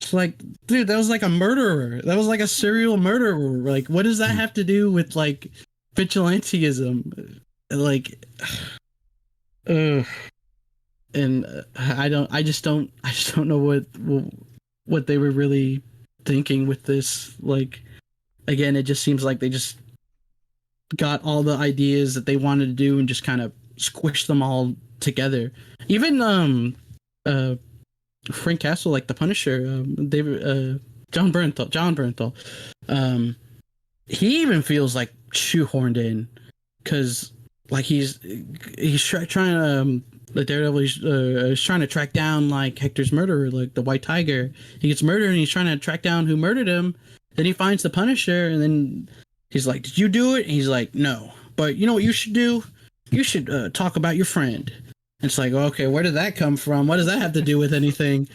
It's like, dude, that was like a murderer. That was like a serial murderer. Like, what does that have to do with like vigilantism? Like, and I just don't know what they were really thinking with this. Like, again, it just seems like they just got all the ideas that they wanted to do and just kind of squished them all together. Even Frank Castle, like the Punisher, John Bernthal, he even feels like shoehorned in, because like he's trying to the Daredevil is trying to track down like Hector's murderer, like the White Tiger. He gets murdered and he's trying to track down who murdered him. Then he finds the Punisher and then he's like, "Did you do it?" And he's like, "No, but you know what you should do? You should talk about your friend." And it's like, okay, where did that come from? What does that have to do with anything?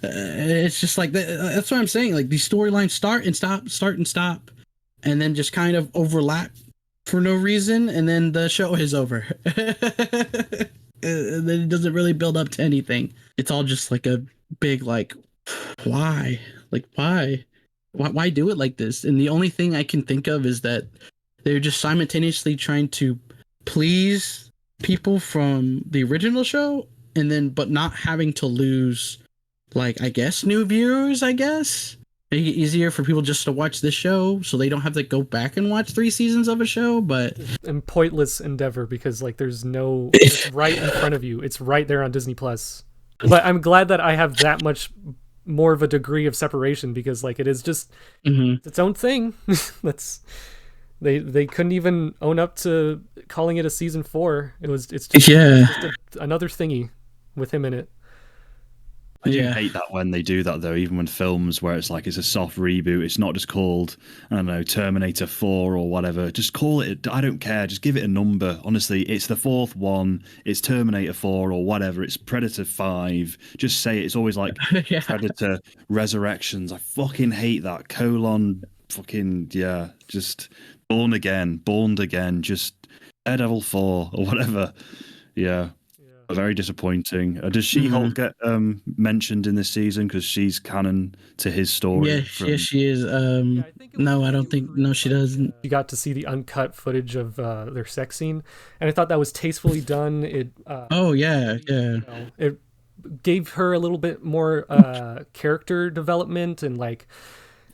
It's just like that's what I'm saying. Like these storylines start and stop, and then just kind of overlap for no reason, and then the show is over. And then it doesn't really build up to anything. It's all just like a big like, why? Like why do it like this? And the only thing I can think of is that they're just simultaneously trying to please people from the original show, and then but not having to lose, like, I guess new viewers. I guess make it easier for people just to watch this show so they don't have to go back and watch 3 seasons of a show. But and pointless endeavor, because like there's no, it's right in front of you. It's right there on Disney Plus. But I'm glad that I have that much more of a degree of separation, because like it is just its own thing. That's they couldn't even own up to calling it a season 4. It's just another thingy with him in it. I do hate that when they do that, though, even when films where it's like it's a soft reboot. It's not just called, I don't know, Terminator 4 or whatever. Just call it, I don't care. Just give it a number. Honestly, it's the 4th one. It's Terminator 4 or whatever. It's Predator 5. Just say it. It's always like Predator Resurrections. I fucking hate that. Just Born Again, just Daredevil 4 or whatever. Yeah. Very disappointing. Does She-Hulk get mentioned in this season because she's canon to his story? Yeah, she is. No, I don't think. No, she doesn't. You got to see the uncut footage of their sex scene, and I thought that was tastefully done. It. Oh yeah, yeah. It gave her a little bit more character development and like,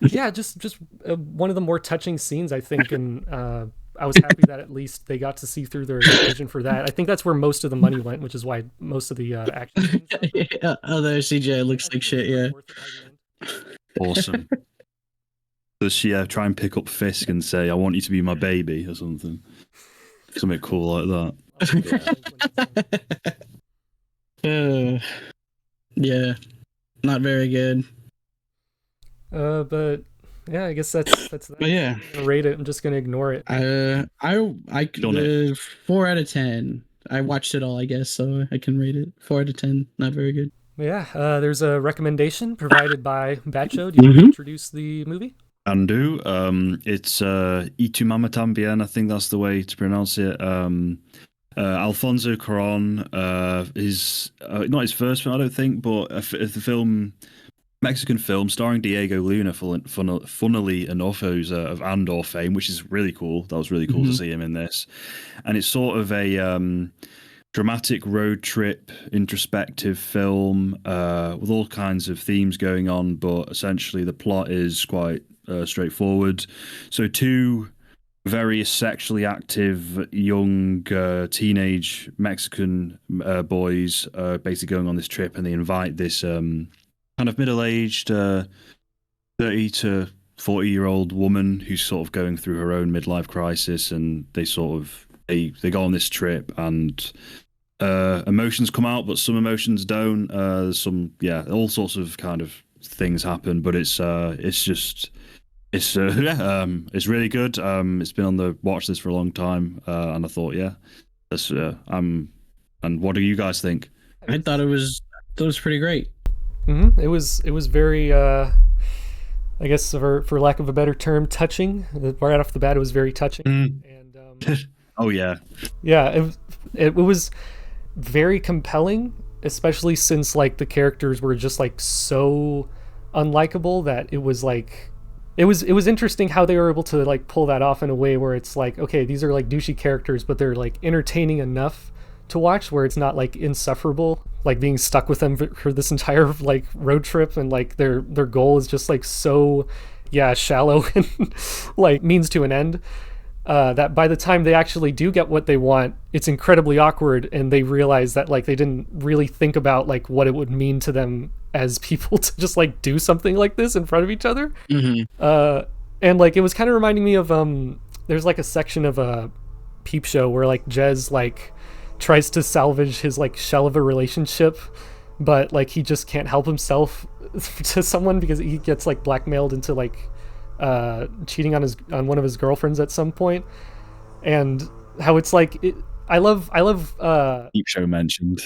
yeah, just one of the more touching scenes, I think, and I was happy that at least they got to see through their vision for that. I think that's where most of the money went, which is why most of the action scenes Yeah, other CGI looks like shit. Yeah. Awesome. Does she try and pick up Fisk and say, "I want you to be my baby" or something? Something cool like that. Yeah, not very good. But yeah, I guess that's that. But yeah, I'm gonna rate it. I'm just gonna ignore it. I 4 out of 10. I watched it all, I guess, so I can rate it 4 out of 10. Not very good. Yeah, there's a recommendation provided by Bacho. Do you want to introduce the movie? And do. It's Y tu mamá también. I think that's the way to pronounce it. Alfonso Cuarón is not his first film, I don't think, but the film. Mexican film starring Diego Luna, funnily enough, who's of Andor fame, which is really cool. That was really cool to see him in this. And it's sort of a dramatic road trip, introspective film with all kinds of themes going on, but essentially the plot is quite straightforward. So two very sexually active young teenage Mexican boys are basically going on this trip, and they invite this kind of middle-aged 30 to 40-year-old woman who's sort of going through her own midlife crisis, and they go on this trip, and emotions come out, but some emotions don't. All sorts of kind of things happen, but it's really good. It's been on the watch list for a long time, and I thought, and what do you guys think? I thought it was pretty great. Mm-hmm. It was very, I guess for lack of a better term, touching. Right off the bat, it was very touching. And oh yeah, it was very compelling, especially since like the characters were just like so unlikable that it was like it was interesting how they were able to like pull that off in a way where it's like, okay, these are like douchey characters, but they're like entertaining enough to watch where it's not like insufferable, like being stuck with them for this entire like road trip, and like their goal is just like so shallow and like means to an end, that by the time they actually do get what they want, it's incredibly awkward, and they realize that like they didn't really think about like what it would mean to them as people to just like do something like this in front of each other. And like it was kind of reminding me of there's like a section of a Peep Show where like Jez like tries to salvage his like shell of a relationship, but like he just can't help himself to someone because he gets like blackmailed into like cheating on one of his girlfriends at some point, and how it's like I love Peep Show mentioned.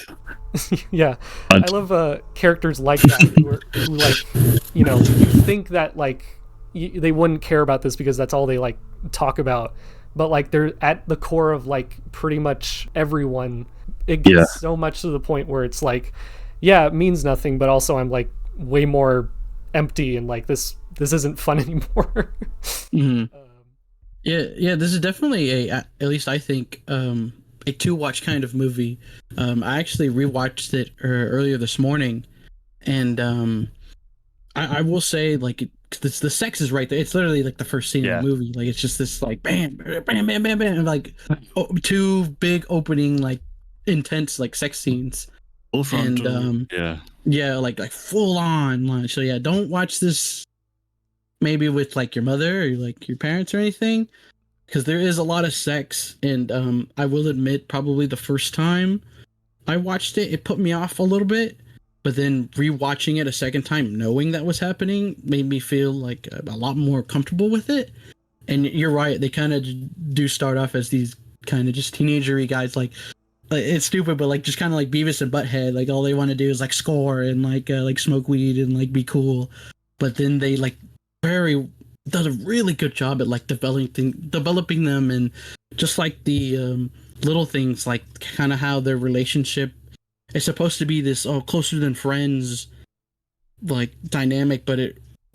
Yeah, I love characters like that who like, you know, you think that like they wouldn't care about this because that's all they like talk about, but like they're at the core of like pretty much everyone. It gets so much to the point where it's like, yeah, it means nothing, but also I'm like way more empty, and like this isn't fun anymore. Yeah, this is definitely at least I think a to watch kind of movie. I actually rewatched it earlier this morning, and I will say like the sex is right there. It's literally like the first scene of the movie. Like it's just this like bam, bam, bam, bam, bam, like two big opening like intense like sex scenes. Full frontal. And like full on. Like, so yeah, don't watch this maybe with like your mother or like your parents or anything, because there is a lot of sex, and I will admit probably the first time I watched it, it put me off a little bit. But then rewatching it a second time, knowing that was happening, made me feel like a lot more comfortable with it. And you're right, they kind of do start off as these kind of just teenagery guys, like it's stupid, but like just kind of like Beavis and Butthead, like all they want to do is like score and like smoke weed and like be cool. But then they like does a really good job at like developing them, and just like the little things, like kind of how their relationship it's supposed to be this closer than friends like dynamic, but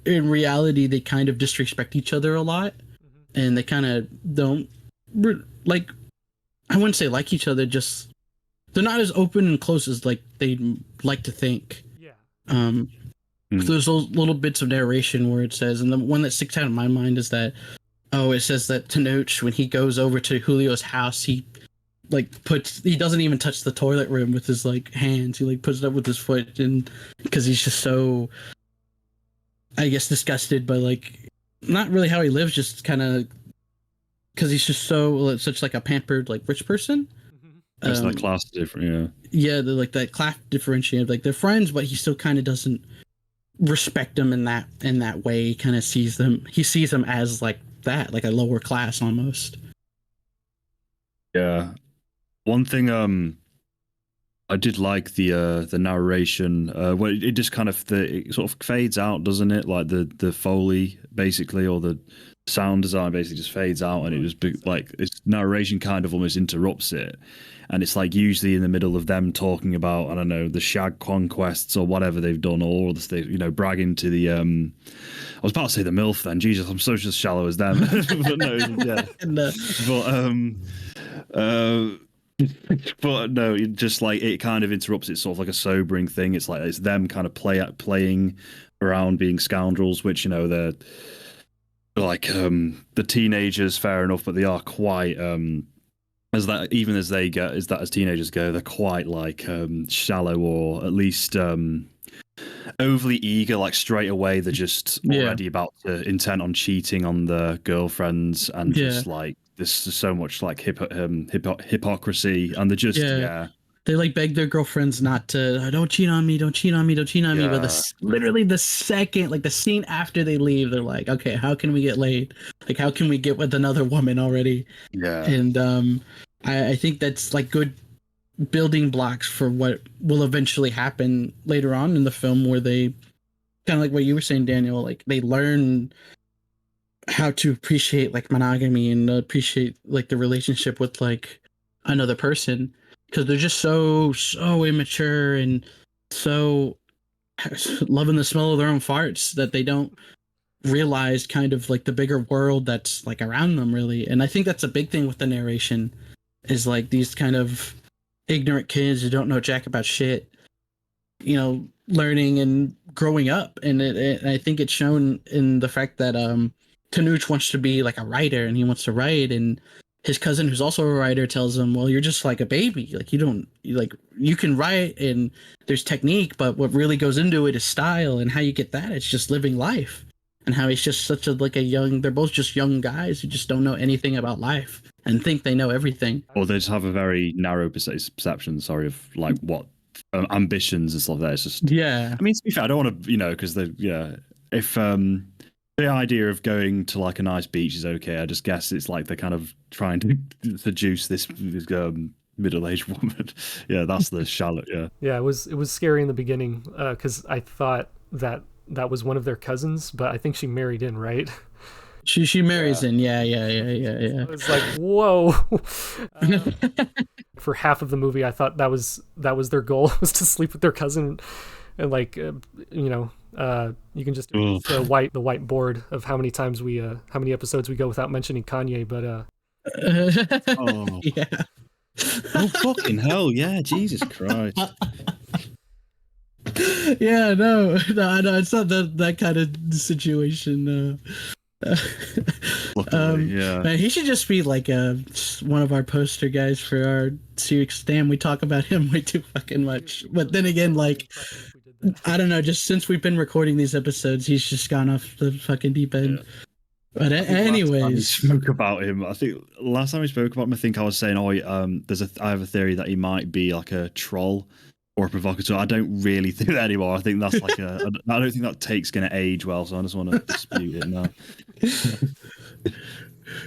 in reality they kind of disrespect each other a lot, and they kind of don't like, I wouldn't say like each other, just they're not as open and close as like they like to think. Yeah. There's those little bits of narration where it says, and the one that sticks out in my mind is that it says that Tenoch, when he goes over to Julio's house, he doesn't even touch the toilet rim with his like hands. He like puts it up with his foot, and because he's just so, I guess, disgusted by like not really how he lives, just kind of because he's just such like a pampered like rich person. It's that class different, yeah. They're like that class differentiated. Like they're friends, but he still kind of doesn't respect them in that way. He kind of sees them. He sees them as like that, like a lower class almost. Yeah. One thing I did like the narration. Well, it just kind of it sort of fades out, doesn't it? Like the Foley basically, or the sound design basically just fades out, and it just like its narration kind of almost interrupts it, and it's like usually in the middle of them talking about, I don't know, the shag conquests or whatever they've done, or all the stuff, bragging to the I was about to say the MILF then. Jesus, I'm so just shallow as them. But no, yeah. But no, just like it kind of interrupts. It's sort of like a sobering thing. It's like it's them kind of playing around being scoundrels, which they're like the teenagers, fair enough, but they are quite as teenagers go, they're quite like shallow, or at least overly eager. Like straight away, they're just already about to intent on cheating on their girlfriends, and just like there's so much like hypocrisy, and they're just they like beg their girlfriends not to, don't cheat on me, don't cheat on me, don't cheat on me. But literally the second, like the scene after they leave, they're like, okay, how can we get laid? Like, how can we get with another woman already? Yeah. And I think that's like good building blocks for what will eventually happen later on in the film, where they kind of like what you were saying, Daniel, like they learn how to appreciate like monogamy and appreciate like the relationship with like another person, because they're just so immature and so loving the smell of their own farts that they don't realize kind of like the bigger world that's like around them, really. And I think that's a big thing with the narration, is like these kind of ignorant kids who don't know jack about shit, learning and growing up. And I think it's shown in the fact that Tenoch wants to be like a writer, and he wants to write, and his cousin, who's also a writer, tells him, well, you're just like a baby, like you can write and there's technique, but what really goes into it is style, and how you get that, it's just living life. And how he's just such a they're both just young guys who just don't know anything about life and think they know everything, or they just have a very narrow perception of like what ambitions and stuff. There, it's just I mean, to be fair, I don't want to because if the idea of going to like a nice beach is okay, I just guess it's like they're kind of trying to seduce this middle-aged woman. That's the shallow. It was scary in the beginning, because I thought that was one of their cousins, but I think she married in, right? She marries in. Yeah. I was like, whoa. For half of the movie, I thought that was their goal, was to sleep with their cousin, and like you can just do the whiteboard of how many times how many episodes we go without mentioning Kanye, but oh fucking hell, yeah, Jesus Christ. No, it's not that kind of situation. Man, he should just be like one of our poster guys for our series. Damn, we talk about him way too fucking much. But then again, like, I don't know, just since we've been recording these episodes, he's just gone off the fucking deep end. But anyways, we spoke about him. I think last time we spoke about him, I think I was saying, I have a theory that he might be like a troll or a provocateur. I don't really think that anymore. I think that's like I don't think that take's going to age well, so I just want to dispute it now.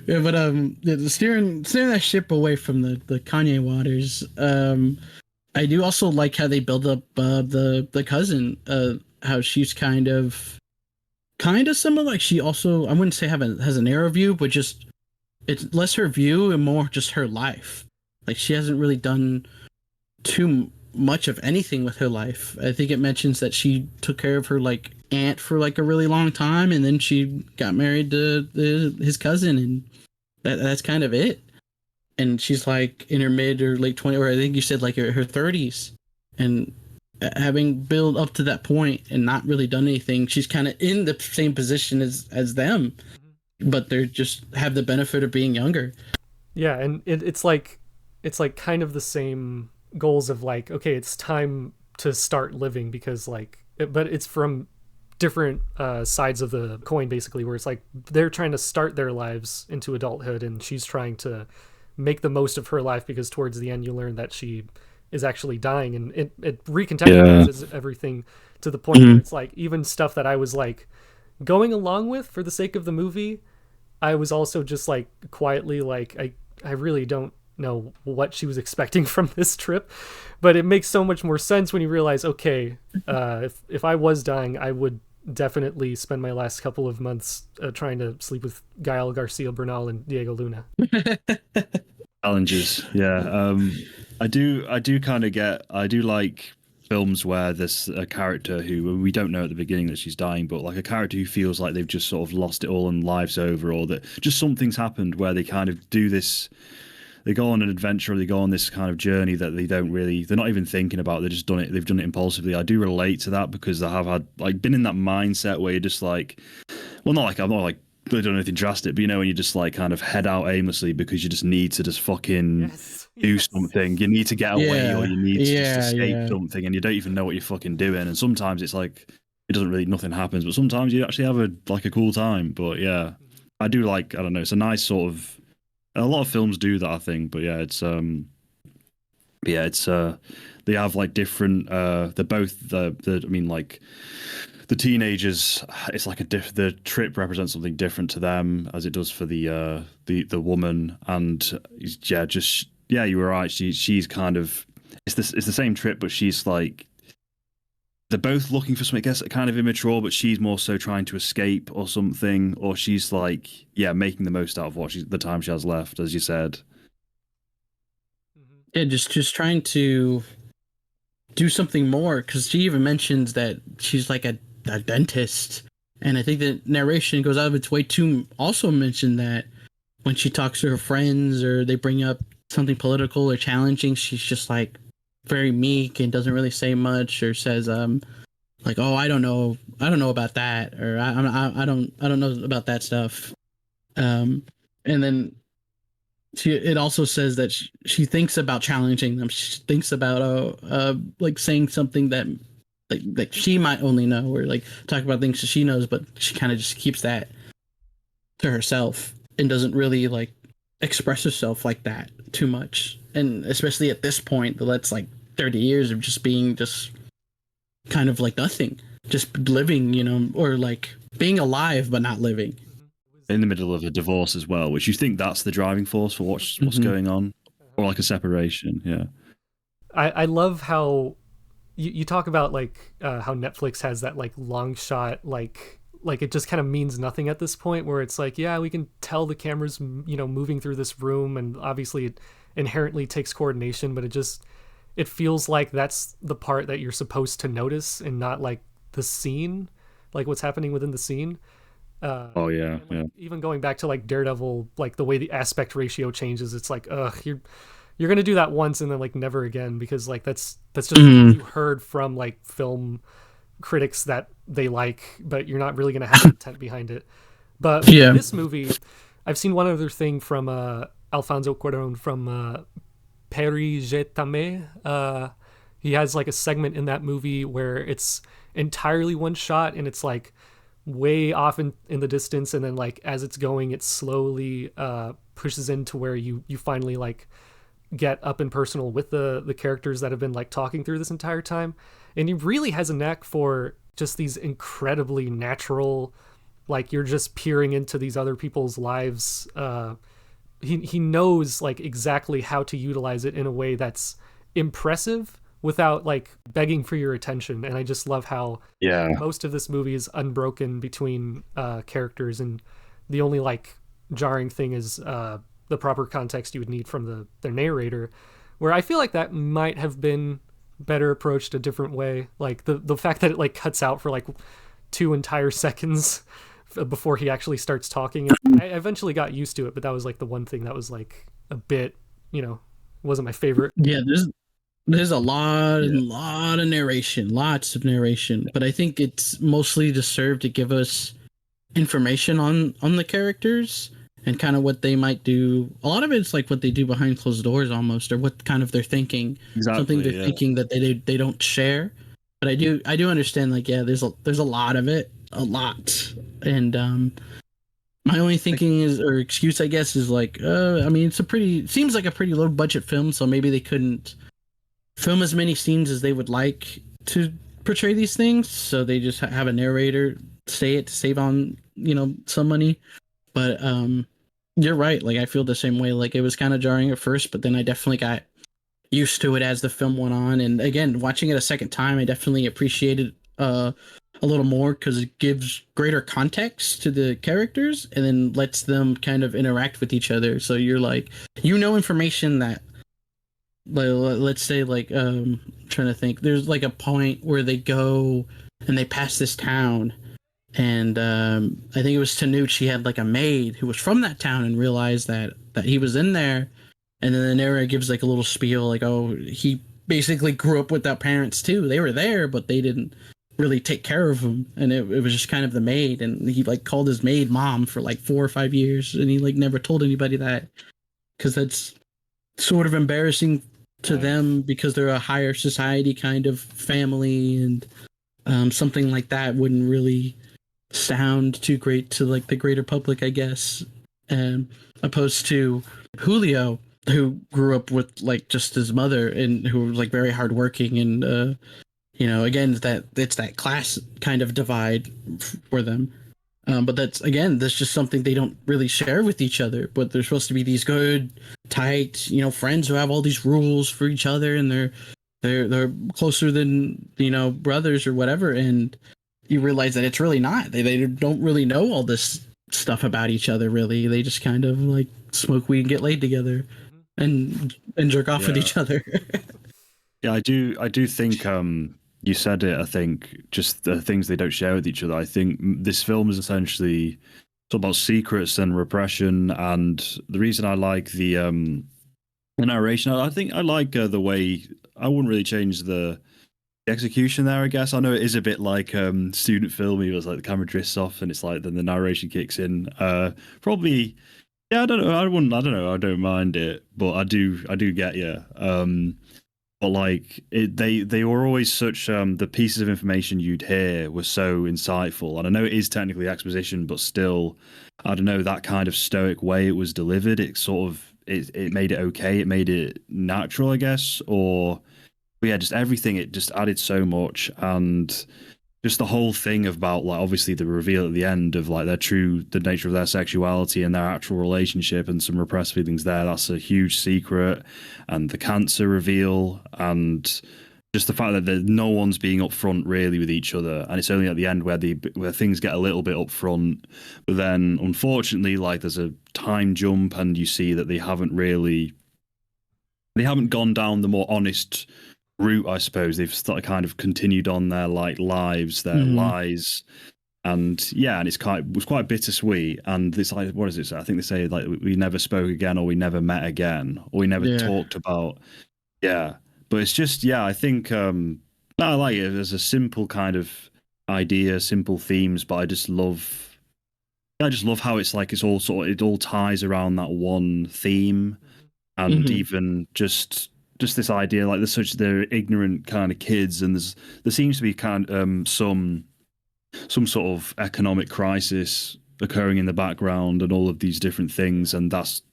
But steering that ship away from the Kanye waters. I do also like how they build up the cousin. How she's kind of similar. Like she also, I wouldn't say has an narrow view, but just it's less her view and more just her life. Like she hasn't really done too much of anything with her life. I think it mentions that she took care of her like aunt for like a really long time, and then she got married to his cousin, and that's kind of it. And she's like in her mid or late 20s, or I think you said like her 30s, and having built up to that point and not really done anything, she's kind of in the same position as them, but they're just have the benefit of being younger. Yeah, and it's like kind of the same goals of like, okay, it's time to start living, because like but it's from different sides of the coin basically, where it's like they're trying to start their lives into adulthood, and she's trying to make the most of her life, because towards the end you learn that she is actually dying, and it recontextualizes everything to the point where it's like even stuff that I was like going along with for the sake of the movie, I was also just like quietly like I really don't know what she was expecting from this trip, but it makes so much more sense when you realize, okay, if I was dying, I would definitely spend my last couple of months trying to sleep with Gael Garcia Bernal and Diego Luna. Challenges, yeah. I do kind of get. I do like films where there's a character who we don't know at the beginning that she's dying, but like a character who feels like they've just sort of lost it all and life's over, or that just something's happened where they kind of do this. They go on an adventure, or they go on this kind of journey that they're not even thinking about. They've done it impulsively. I do relate to that because I have had like been in that mindset where you're just like, well, I'm not like really doing anything drastic, but you know, when you just like kind of head out aimlessly because you just need to just fucking do something. You need to get away, or you need to just escape something, and you don't even know what you're fucking doing. And sometimes it's like it doesn't really, nothing happens, but sometimes you actually have a cool time. But yeah, I do like, I don't know, it's a nice sort of, a lot of films do that, I think. But yeah, it's they have like different they're both the I mean like the teenagers, it's like the trip represents something different to them as it does for the woman. And yeah, you were right, she's kind of, it's the same trip, but she's like, they're both looking for something, I guess, kind of immature, but she's more so trying to escape or something, or she's like, yeah, making the most out of the time she has left, as you said. Yeah, just trying to do something more, because she even mentions that she's like a dentist, and I think the narration goes out of its way to also mention that when she talks to her friends or they bring up something political or challenging, she's just like very meek and doesn't really say much, or says like, oh, I don't know about that, or I don't know about that stuff. And then it also says that she thinks about challenging them. She thinks about like saying something that like she might only know, or like talk about things that she knows, but she kind of just keeps that to herself and doesn't really like express herself like that too much. And especially at this point, that's like 30 years of just being just kind of like nothing, just living, you know, or like being alive but not living. In the middle of a divorce as well, which you think that's the driving force for what's going on, or like a separation. Yeah, I love how you talk about like how Netflix has that like long shot, like it just kind of means nothing at this point, where it's like, yeah, we can tell the camera's, you know, moving through this room, and obviously it inherently takes coordination, but it feels like that's the part that you're supposed to notice, and not like the scene, like what's happening within the scene. Oh yeah, like, yeah. Even going back to like Daredevil, like the way the aspect ratio changes, it's like, ugh, you're gonna do that once and then like never again, because like that's just you heard from like film critics that they like, but you're not really gonna have intent behind it. But yeah, this movie, I've seen one other thing from Alfonso Cuarón from Peri Je t'aimais. He has like a segment in that movie where it's entirely one shot, and it's like way off in the distance, and then like as it's going, it slowly pushes into where you finally like get up and personal with the characters that have been like talking through this entire time. And he really has a knack for just these incredibly natural, like you're just peering into these other people's lives. He knows like exactly how to utilize it in a way that's impressive without like begging for your attention. And I just love how most of this movie is unbroken between characters, and the only like jarring thing is the proper context you would need from the narrator, where I feel like that might have been better approached a different way. Like the fact that it like cuts out for like 2 entire seconds before he actually starts talking. I eventually got used to it, but that was like the one thing that was like a bit, wasn't my favorite. Yeah, there's a lot Yeah. and lot of narration, lots of narration, but I think it's mostly to serve to give us information on the characters and kind of what they might do. A lot of it's like what they do behind closed doors almost, or what kind of they're thinking, something they're thinking that they don't share. But I do understand, like, yeah, there's a lot of it, a lot. And my only thinking is, or excuse I guess, is like, I mean, seems like a pretty low budget film, so maybe they couldn't film as many scenes as they would like to portray these things, so they just have a narrator say it to save on some money. But you're right, like I feel the same way. Like it was kind of jarring at first, but then I definitely got used to it as the film went on. And again, watching it a second time, I definitely appreciated a little more, because it gives greater context to the characters and then lets them kind of interact with each other. So you're like, information that, let's say, like trying to think, there's like a point where they go and they pass this town, and I think it was Tanucci had like a maid who was from that town and realized that he was in there, and then the narrator gives like a little spiel like, oh, he basically grew up without parents too. They were there, but they didn't really take care of him, and it was just kind of the maid, and he like called his maid mom for like 4 or 5 years, and he like never told anybody that, because that's sort of embarrassing to them, because they're a higher society kind of family, and something like that wouldn't really sound too great to like the greater public, I guess. Opposed to Julio, who grew up with like just his mother, and who was like very hardworking, and again, it's that class kind of divide for them. But that's just something they don't really share with each other. But they're supposed to be these good, tight, friends who have all these rules for each other, and they're closer than brothers or whatever. And you realize that it's really not. They don't really know all this stuff about each other. Really, they just kind of like smoke weed and get laid together, and jerk off with each other. Yeah, I do think you said it. I think just the things they don't share with each other. I think this film is essentially it's about secrets and repression. And the reason I like the narration, I think I like the way, I wouldn't really change the execution there. I guess I know it is a bit like student film. It was like the camera drifts off, and it's like then the narration kicks in. Probably, yeah. I don't know. I don't know. I don't mind it, but I do get you. But like they were always such the pieces of information you'd hear were so insightful, and I know it is technically exposition, but still, I don't know, that kind of stoic way it was delivered. It sort of it made it okay. It made it natural, I guess. Or yeah, just everything. It just added so much, and just the whole thing about like obviously the reveal at the end of like the nature of their sexuality and their actual relationship and some repressed feelings there. That's a huge secret, and the cancer reveal, and just the fact that no one's being upfront really with each other, and it's only at the end where things get a little bit upfront. But then unfortunately, like there's a time jump, and you see that they haven't gone down the more honest route, I suppose. They've started kind of continued on their like lives, their lies, and yeah, and it was quite bittersweet. And it's like, what is it? I think they say like we never spoke again, or we never met again, or we never talked about. Yeah, but it's just I think I like it as a simple kind of idea, simple themes, but I just love how it's like it all ties around that one theme, and even just this idea like they're ignorant kind of kids, and there seems to be kind of some sort of economic crisis occurring in the background, and all of these different things, and that's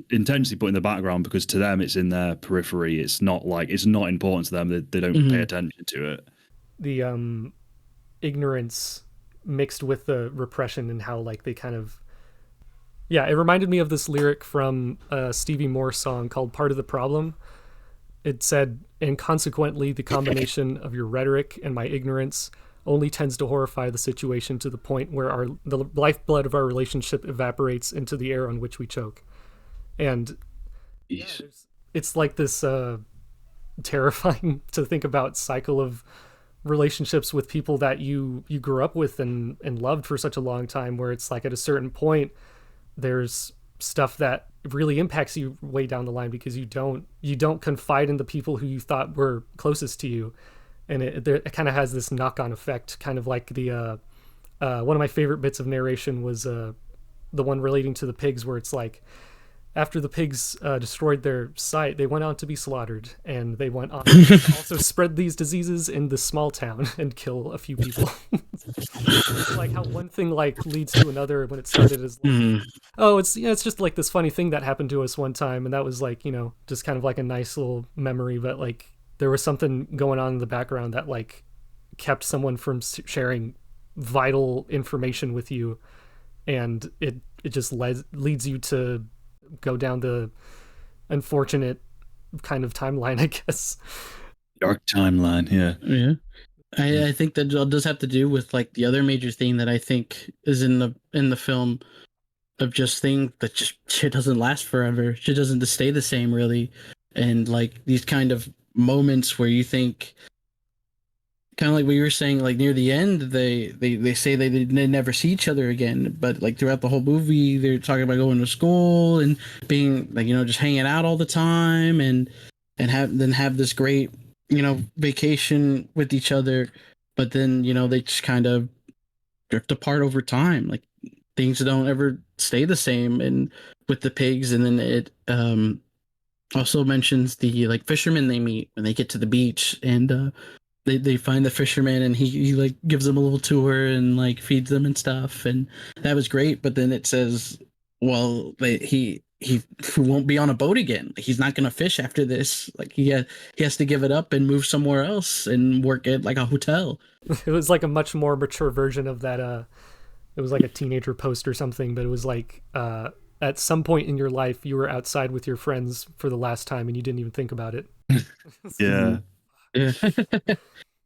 intentionally put in the background because to them it's in their periphery. It's not important to them. They don't pay attention to it. The ignorance mixed with the repression, and how like they kind of it reminded me of this lyric from a Stevie Moore song called "Part of the Problem." It said, and consequently, the combination of your rhetoric and my ignorance only tends to horrify the situation to the point where the lifeblood of our relationship evaporates into the air on which we choke. And it's like this terrifying to think about cycle of relationships with people that you grew up with and loved for such a long time, where it's like at a certain point there's stuff that really impacts you way down the line because you don't confide in the people who you thought were closest to you, and it kind of has this knock-on effect, kind of like the one of my favorite bits of narration was the one relating to the pigs, where it's like after the pigs destroyed their site, they went on to be slaughtered, and they went on to also spread these diseases in the small town and kill a few people. Like how one thing like leads to another. When it started as like, oh, it's it's just like this funny thing that happened to us one time, and that was like, just kind of like a nice little memory, but like there was something going on in the background that like kept someone from sharing vital information with you, and it just leads you to go down the unfortunate kind of timeline, I guess. Dark timeline, yeah. Yeah. I think that does have to do with like the other major theme that I think is in the film, of just thing that just shit doesn't last forever. Shit doesn't stay the same really. And like these kind of moments where you think, kind of like what you were saying, like near the end, they say they never see each other again, but like throughout the whole movie, they're talking about going to school and being like, just hanging out all the time, and have this great, vacation with each other. But then, they just kind of drift apart over time. Like things don't ever stay the same. And with the pigs, and then it also mentions the like fishermen they meet when they get to the beach, and they find the fisherman, and he like gives them a little tour and like feeds them and stuff, and that was great. But then it says, well, he won't be on a boat again. He's not gonna fish after this. Like he has to give it up and move somewhere else and work at like a hotel. It was like a much more mature version of that. It was like a teenager post or something, but it was like at some point in your life you were outside with your friends for the last time and you didn't even think about it. Yeah. Yeah.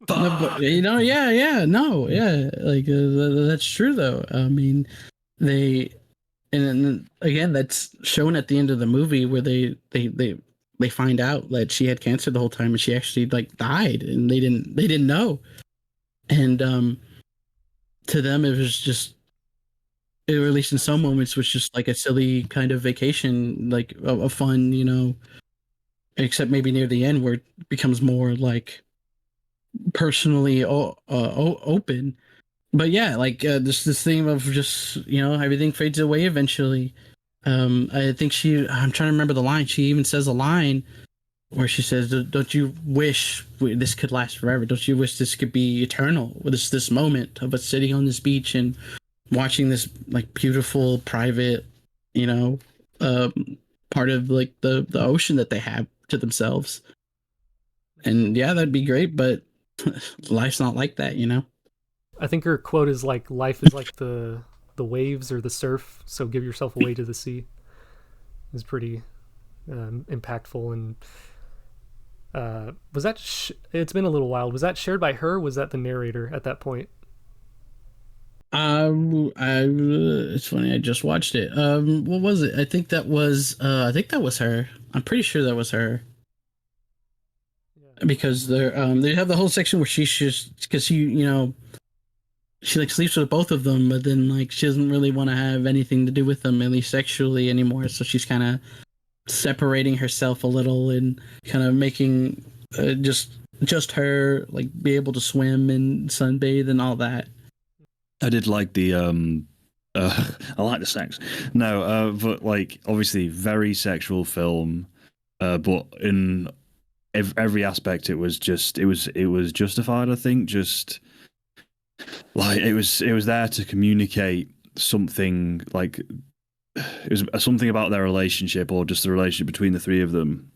No, but, no, like that's true though. I mean, and then, again, that's shown at the end of the movie, where they find out that she had cancer the whole time, and she actually like died, and they didn't know. And to them, it was just, or at least in some moments, was just like a silly kind of vacation, like a fun, except maybe near the end where it becomes more like personally open. But yeah, like this theme of just, everything fades away eventually. I think I'm trying to remember the line. She even says a line where she says, "Don't you wish this could last forever? Don't you wish this could be eternal? This moment of us sitting on this beach and watching this like beautiful private, part of like the ocean that they have to themselves." And yeah, that'd be great, but life's not like that, I think her quote is like, "Life is like the waves or the surf, so give yourself away to the sea." It's pretty impactful. And was that? It's been a little while. Was that shared by her? Was that the narrator at that point? It's funny. I just watched it. What was it? I think that was her. I'm pretty sure that was her. Because they have the whole section where she's just, because she like sleeps with both of them, but then like she doesn't really want to have anything to do with them, at least sexually, anymore. So she's kind of separating herself a little and kind of making just her like be able to swim and sunbathe and all that. I did like the I like the sex. No, but like obviously very sexual film, but in every aspect it was justified. I think just like it was there to communicate something, like it was something about their relationship, or just the relationship between the three of them,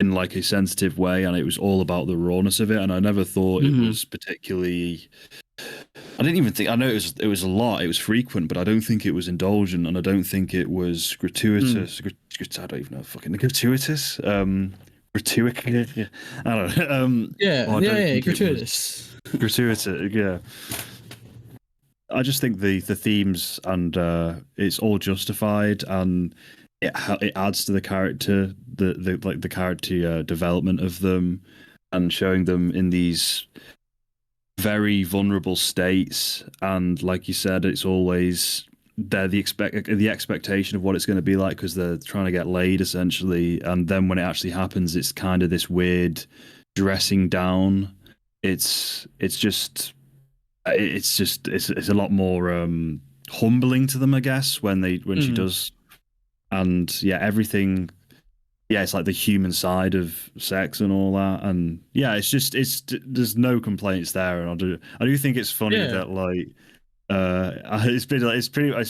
in like a sensitive way, and it was all about the rawness of it. And I never thought it was particularly. I didn't even think. I know it was a lot. It was frequent, but I don't think it was indulgent, and I don't think it was gratuitous. I don't even know fucking gratuitous. Gratuitous. I don't know. Gratuitous. Gratuitous. Yeah. I just think the themes and it's all justified, and it adds to the character, the character development of them, and showing them in these very vulnerable states. And like you said, it's always they're the expectation of what it's going to be like because they're trying to get laid essentially. And then when it actually happens, it's kind of this weird dressing down. It's a lot more humbling to them, I guess, when she does. And yeah, everything. Yeah, it's like the human side of sex and all that, and yeah, there's no complaints there, and I do think it's funny that like it's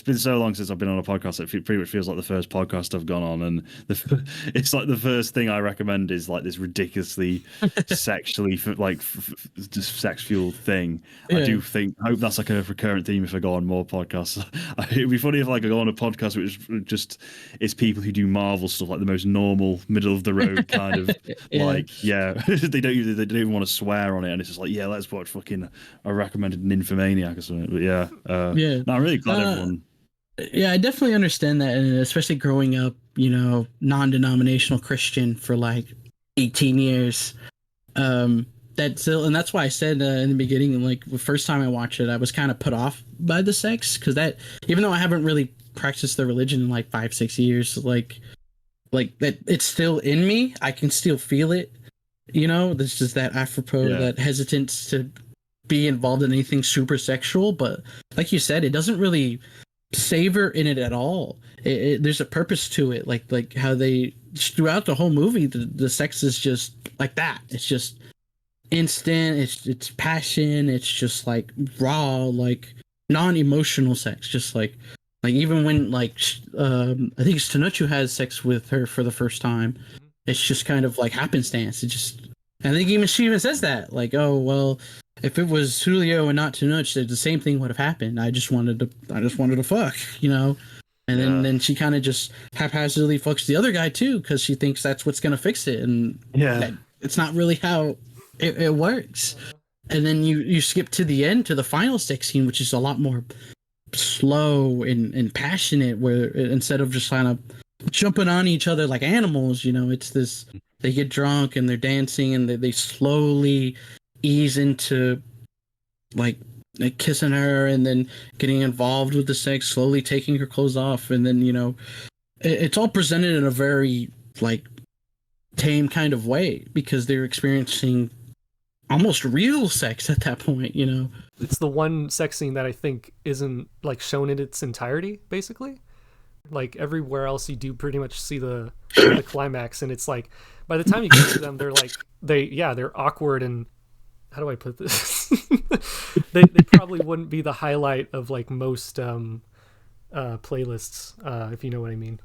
been so long since I've been on a podcast. It pretty much feels like the first podcast I've gone on, and it's like the first thing I recommend is like this ridiculously sexually just sex fueled thing. Yeah. I hope that's like a recurrent theme if I go on more podcasts. It'd be funny if like I go on a podcast which just it's people who do Marvel stuff, like the most normal middle of the road kind of they don't even want to swear on it, and it's just like let's watch fucking I recommended Nymphomaniac or something, but no, I'm really glad everyone. Yeah, I definitely understand that, and especially growing up, non-denominational Christian for like 18 years. That's why I said in the beginning, like the first time I watched it, I was kind of put off by the sex because that, even though I haven't really practiced the religion in like 5-6 years, like that, it's still in me. I can still feel it. There's just that apropos, that hesitance to be involved in anything super sexual, but like you said, it doesn't really savor in it at all. There's a purpose to it, like how they throughout the whole movie the sex is just like that. It's just instant, it's passion, it's just like raw, like non-emotional sex, just like even when I think it's Tanuchu has sex with her for the first time, it's just kind of like happenstance. I think even she even says that, like, oh well, if it was Julio and not Tanuch, the same thing would have happened. I just wanted to fuck, And then she kind of just haphazardly fucks the other guy too, because she thinks that's what's gonna fix it, and it's not really how it works. And then you skip to the end, to the final sex scene, which is a lot more slow and passionate, where instead of just kind of jumping on each other like animals, it's this, they get drunk and they're dancing and they slowly ease into like kissing her and then getting involved with the sex, slowly taking her clothes off, and then it's all presented in a very like tame kind of way because they're experiencing almost real sex at that point. It's the one sex scene that I think isn't like shown in its entirety, basically. Like everywhere else you do pretty much see the climax, and it's like by the time you get to them, they're like they're awkward, and how do I put this? they probably wouldn't be the highlight of like most playlists, if you know what I mean.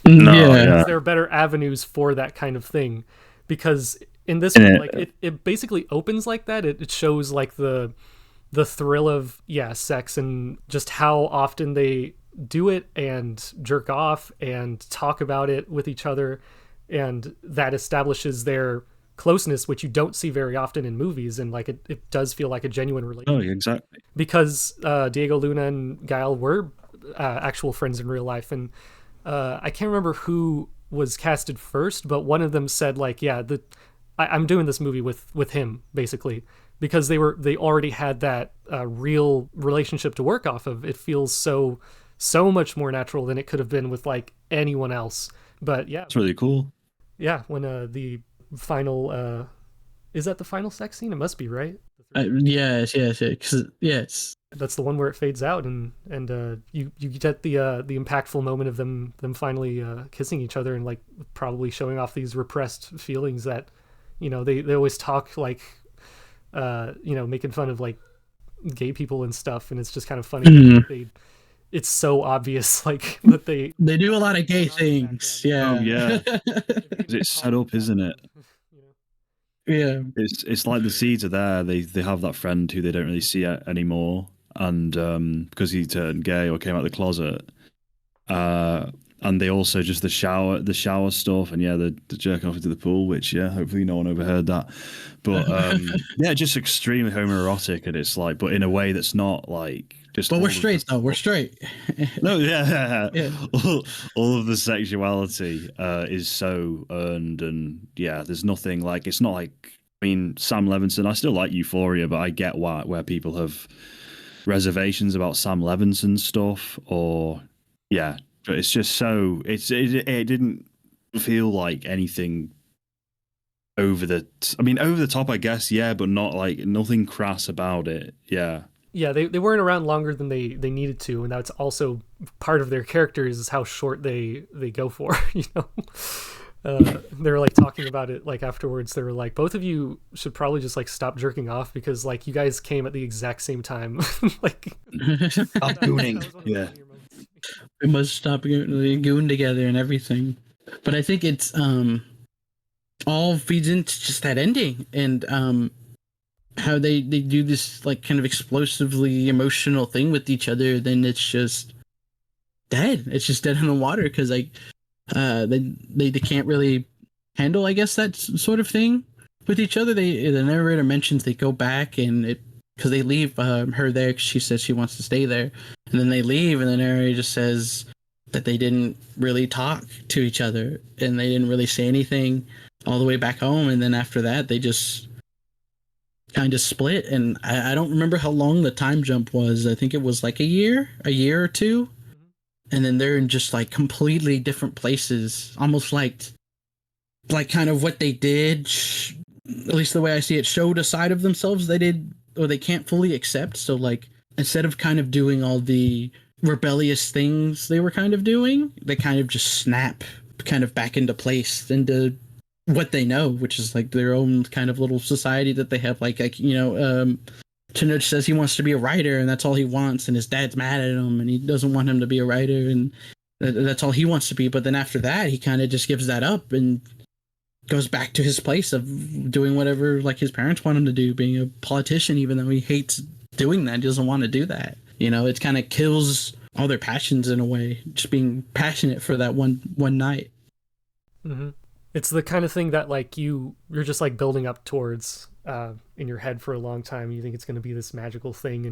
There are better avenues for that kind of thing, because in this one, like it basically opens like that. It shows like the thrill of sex and just how often they do it and jerk off and talk about it with each other, and that establishes their closeness, which you don't see very often in movies, and like it does feel like a genuine relationship. Oh, exactly. Because Diego Luna and Gael were actual friends in real life, and I can't remember who was casted first, but one of them said like, I'm doing this movie with him, basically, because they already had that real relationship to work off of. It feels so much more natural than it could have been with like anyone else. But yeah, it's really cool. Yeah, when the final is that the final sex scene? It must be, right? Yes. Yes. That's the one where it fades out, and you get the impactful moment of them finally kissing each other and like probably showing off these repressed feelings that they always talk like making fun of like gay people and stuff, and it's just kind of funny. Mm-hmm. It's so obvious, like that they do a lot of gay things. Yeah. Oh yeah. It's set up, isn't it? Yeah. It's like the seeds are there. They have that friend who they don't really see anymore, and because he turned gay or came out of the closet. And they also just the shower stuff, and the jerking off into the pool, which hopefully no one overheard that. But just extremely homoerotic, and it's like, but in a way that's not like Just But all we're of straight though. We're straight. No, yeah, Yeah. all of the sexuality is so earned, and yeah, there's nothing like it's not like. I mean, Sam Levinson. I still like Euphoria, but I get where people have reservations about Sam Levinson stuff, or yeah, but it's just so it didn't feel like anything over the top, I guess, yeah, but not like nothing crass about it, yeah. Yeah, they weren't around longer than they needed to, and that's also part of their characters is how short they go for. You know, they were like talking about it like afterwards. They were like, both of you should probably just like stop jerking off because like you guys came at the exact same time. Like, Stop gooning. that was one of the Yeah. funnier moments. We must stop goon together and everything. But I think it's all feeds into just that ending and how they do this like kind of explosively emotional thing with each other. Then it's just dead. It's just dead in the water because like they can't really handle, I guess, that sort of thing with each other. The narrator mentions they go back and it because they leave her there 'cause she says she wants to stay there, and then they leave and the narrator just says that they didn't really talk to each other and they didn't really say anything all the way back home, and then after that they just kind of split. And I don't remember how long the time jump was. I think it was like a year or two, and then they're in just like completely different places, almost like kind of what they did, at least the way I see it, showed a side of themselves they did or they can't fully accept. So like instead of kind of doing all the rebellious things they were kind of doing, they kind of just snap kind of back into place into what they know, which is like their own kind of little society that they have. Like Tenoch says he wants to be a writer and that's all he wants, and his dad's mad at him and he doesn't want him to be a writer, and that's all he wants to be. But then after that he kind of just gives that up and goes back to his place of doing whatever like his parents want him to do, being a politician, even though he hates doing that. He doesn't want to do that. You know, it kind of kills all their passions in a way, just being passionate for that one night. Mm-hmm. It's the kind of thing that like you're just like building up towards in your head for a long time. You think it's going to be this magical thing,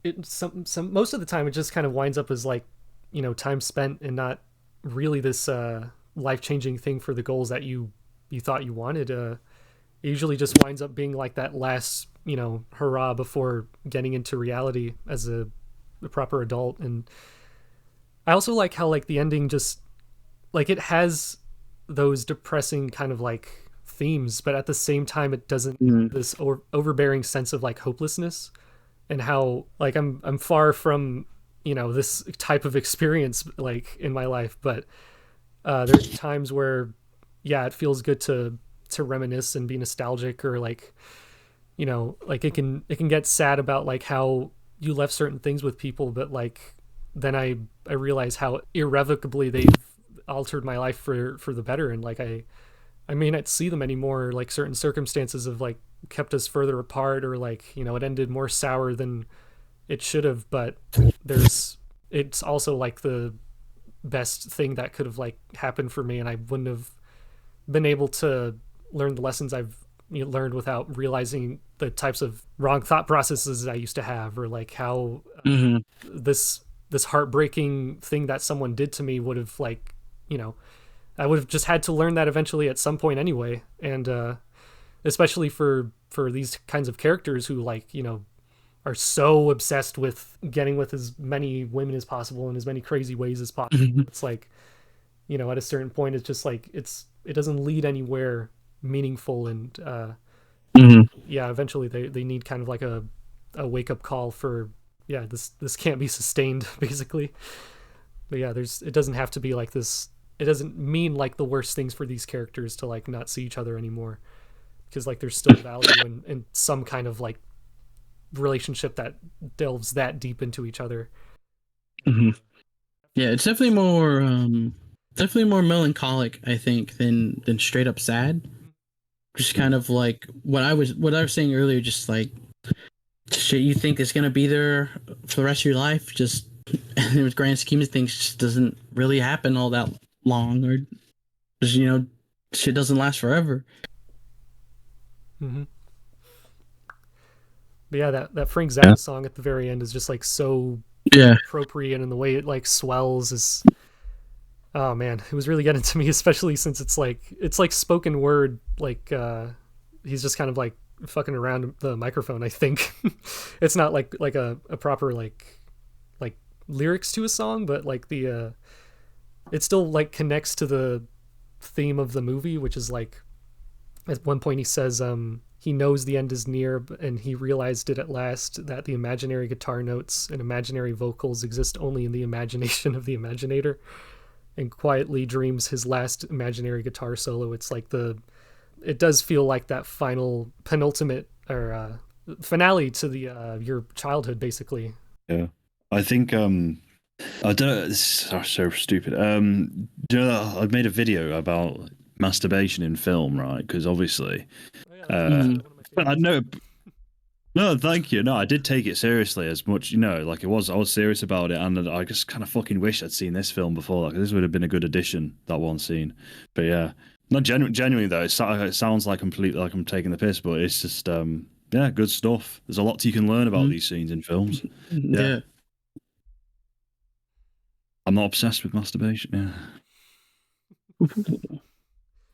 and some most of the time it just kind of winds up as like, you know, time spent and not really this life-changing thing for the goals that you thought you wanted. It usually just winds up being like that last, you know, hurrah before getting into reality as a proper adult. And I also like how like the ending just like it has those depressing kind of like themes, but at the same time it doesn't this overbearing sense of like hopelessness, and how like I'm far from, you know, this type of experience like in my life, but there's times where yeah, it feels good to reminisce and be nostalgic, or like, you know, like it can get sad about like how you left certain things with people, but like then I realize how irrevocably they've altered my life for the better, and like I may not see them anymore. Like certain circumstances have like kept us further apart, or like, you know, it ended more sour than it should have, but it's also like the best thing that could have like happened for me, and I wouldn't have been able to learn the lessons I've learned without realizing the types of wrong thought processes I used to have, or like how this heartbreaking thing that someone did to me would have like, you know, I would have just had to learn that eventually at some point anyway. And especially for these kinds of characters who like, you know, are so obsessed with getting with as many women as possible in as many crazy ways as possible. It's like, you know, at a certain point it's just like it doesn't lead anywhere meaningful, and yeah, eventually they need kind of like a wake up call for, yeah, this can't be sustained basically. But yeah, it doesn't have to be like this. It doesn't mean like the worst things for these characters to like not see each other anymore, because like there's still value in some kind of like relationship that delves that deep into each other. Yeah, it's definitely more melancholic, I think, than straight up sad. Just kind of like what I was saying earlier, just like shit you think is gonna be there for the rest of your life, just in the grand scheme of things, just doesn't really happen all that long, or just, you know, shit doesn't last forever. But yeah, that Frank Zappa song at the very end is just like so Yeah. appropriate, and the way it like swells is, oh man, it was really getting to me, especially since it's like spoken word, like he's just kind of like fucking around the microphone, I think. It's not like a proper like lyrics to a song, but like the it still like connects to the theme of the movie, which is like at one point he says he knows the end is near, and he realized it at last, that the imaginary guitar notes and imaginary vocals exist only in the imagination of the imaginator, and quietly dreams his last imaginary guitar solo. It's like it does feel like that final penultimate or finale to the your childhood, basically. Yeah, I think I don't know. This is so stupid. Do you know that I've made a video about masturbation in film, right? Because obviously, I know. No, thank you. No, I did take it seriously as much, like I was serious about it, and I just kind of fucking wish I'd seen this film before. Like this would have been a good addition, that one scene. But yeah, not genuinely though. It sounds like completely like I'm taking the piss, but it's just yeah, good stuff. There's a lot you can learn about these scenes in films. Yeah. I'm not obsessed with masturbation. Yeah.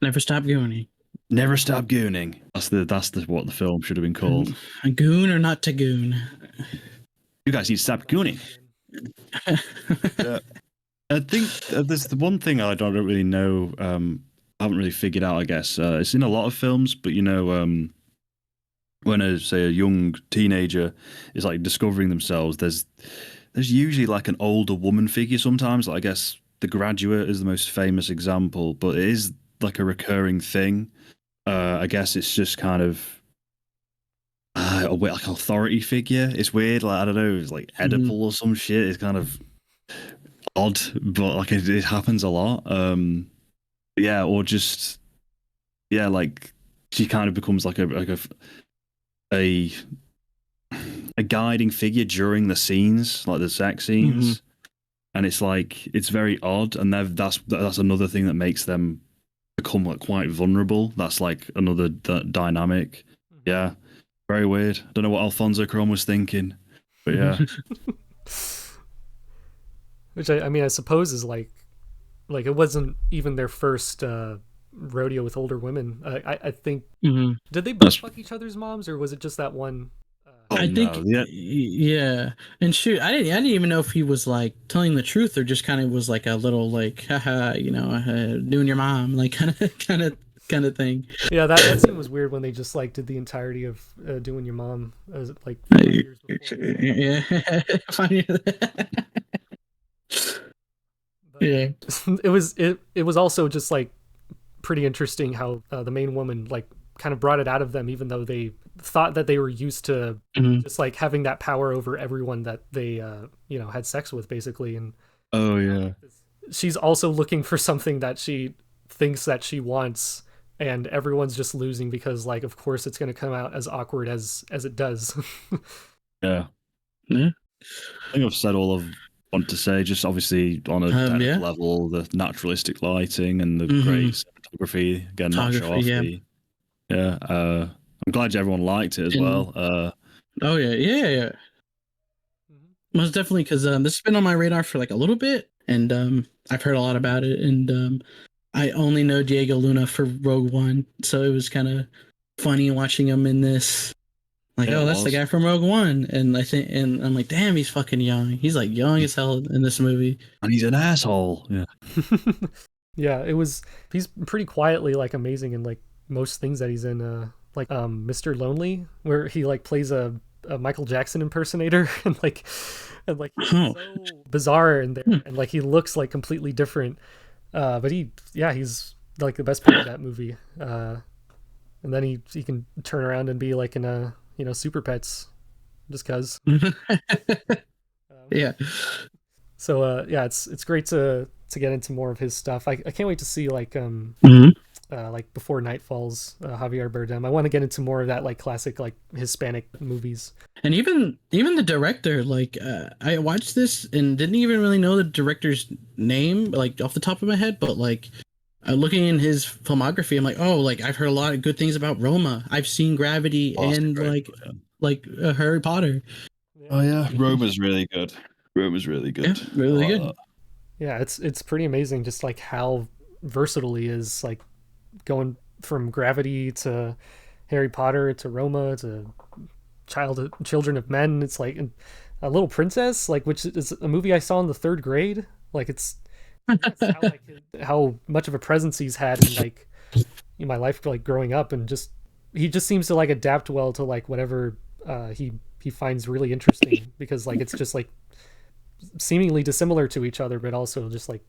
Never stop gooning. Never stop gooning. That's what the film should have been called. A goon or not to goon. You guys need to stop gooning. Yeah. I think there's the one thing I don't really know. I haven't really figured out. I guess it's in a lot of films, but when a young teenager is like discovering themselves, there's usually like an older woman figure sometimes. Like, I guess The Graduate is the most famous example, but it is like a recurring thing. I guess it's just kind of like an authority figure. It's weird. Like, I don't know, it's like Oedipal or some shit. It's kind of odd, but like it happens a lot. Yeah, or just like she kind of becomes like a guiding figure during the scenes, like the sex scenes, and it's like it's very odd, and that's another thing that makes them become like quite vulnerable. That's like another dynamic. Yeah, very weird. I don't know what Alfonso Cuarón was thinking, but yeah. Which I mean, I suppose is like it wasn't even their first rodeo with older women. I think did they both fuck each other's moms, or was it just that one? I think, yeah. And shoot, I didn't even know if he was like telling the truth or just kind of was like a little like, haha, doing your mom, like kind of thing. Yeah, that scene was weird when they just like did the entirety of doing your mom as like 5 years before. Yeah, yeah. It was also just like pretty interesting how the main woman like kind of brought it out of them, even though they thought that they were used to just like having that power over everyone that they had sex with, basically. And oh yeah, she's also looking for something that she thinks that she wants, and everyone's just losing because like of course it's going to come out as awkward as it does. Yeah. I think I've said all I've want to say, just obviously on a technical level, the naturalistic lighting and the great cinematography, again, not show off yeah. I'm glad everyone liked it as well. Oh yeah. Most definitely, because this has been on my radar for like a little bit, and I've heard a lot about it, and I only know Diego Luna for Rogue One, so it was kind of funny watching him in this. Like, oh, that's the guy from Rogue One, and I'm like, damn, he's fucking young. He's like young as hell in this movie, and he's an asshole. Yeah, yeah. He's pretty quietly like amazing in like most things that he's in. Like Mr. Lonely, where he like plays a Michael Jackson impersonator, and he's so bizarre in there, and like he looks like completely different. But he's like the best part of that movie. And then he can turn around and be like in a Super Pets, just cause. Yeah. So it's great to get into more of his stuff. I can't wait to see like like Before Night Falls, Javier Bardem. I want to get into more of that like classic like Hispanic movies. And even the director, like I watched this and didn't even really know the director's name like off the top of my head, but like looking in his filmography, I'm like, oh, like I've heard a lot of good things about Roma. I've seen Gravity and like Harry Potter. Oh yeah, Roma's really good. Roma's really good. Yeah, really I like good. that. Yeah, it's pretty amazing just like how versatile he is, like going from Gravity to Harry Potter to Roma to Children of Men. It's like a Little Princess, like which is a movie I saw in the third grade. Like it's how, like, how much of a presence he's had in like in my life, like growing up, and just he just seems to like adapt well to like whatever he finds really interesting, because like it's just like seemingly dissimilar to each other, but also just like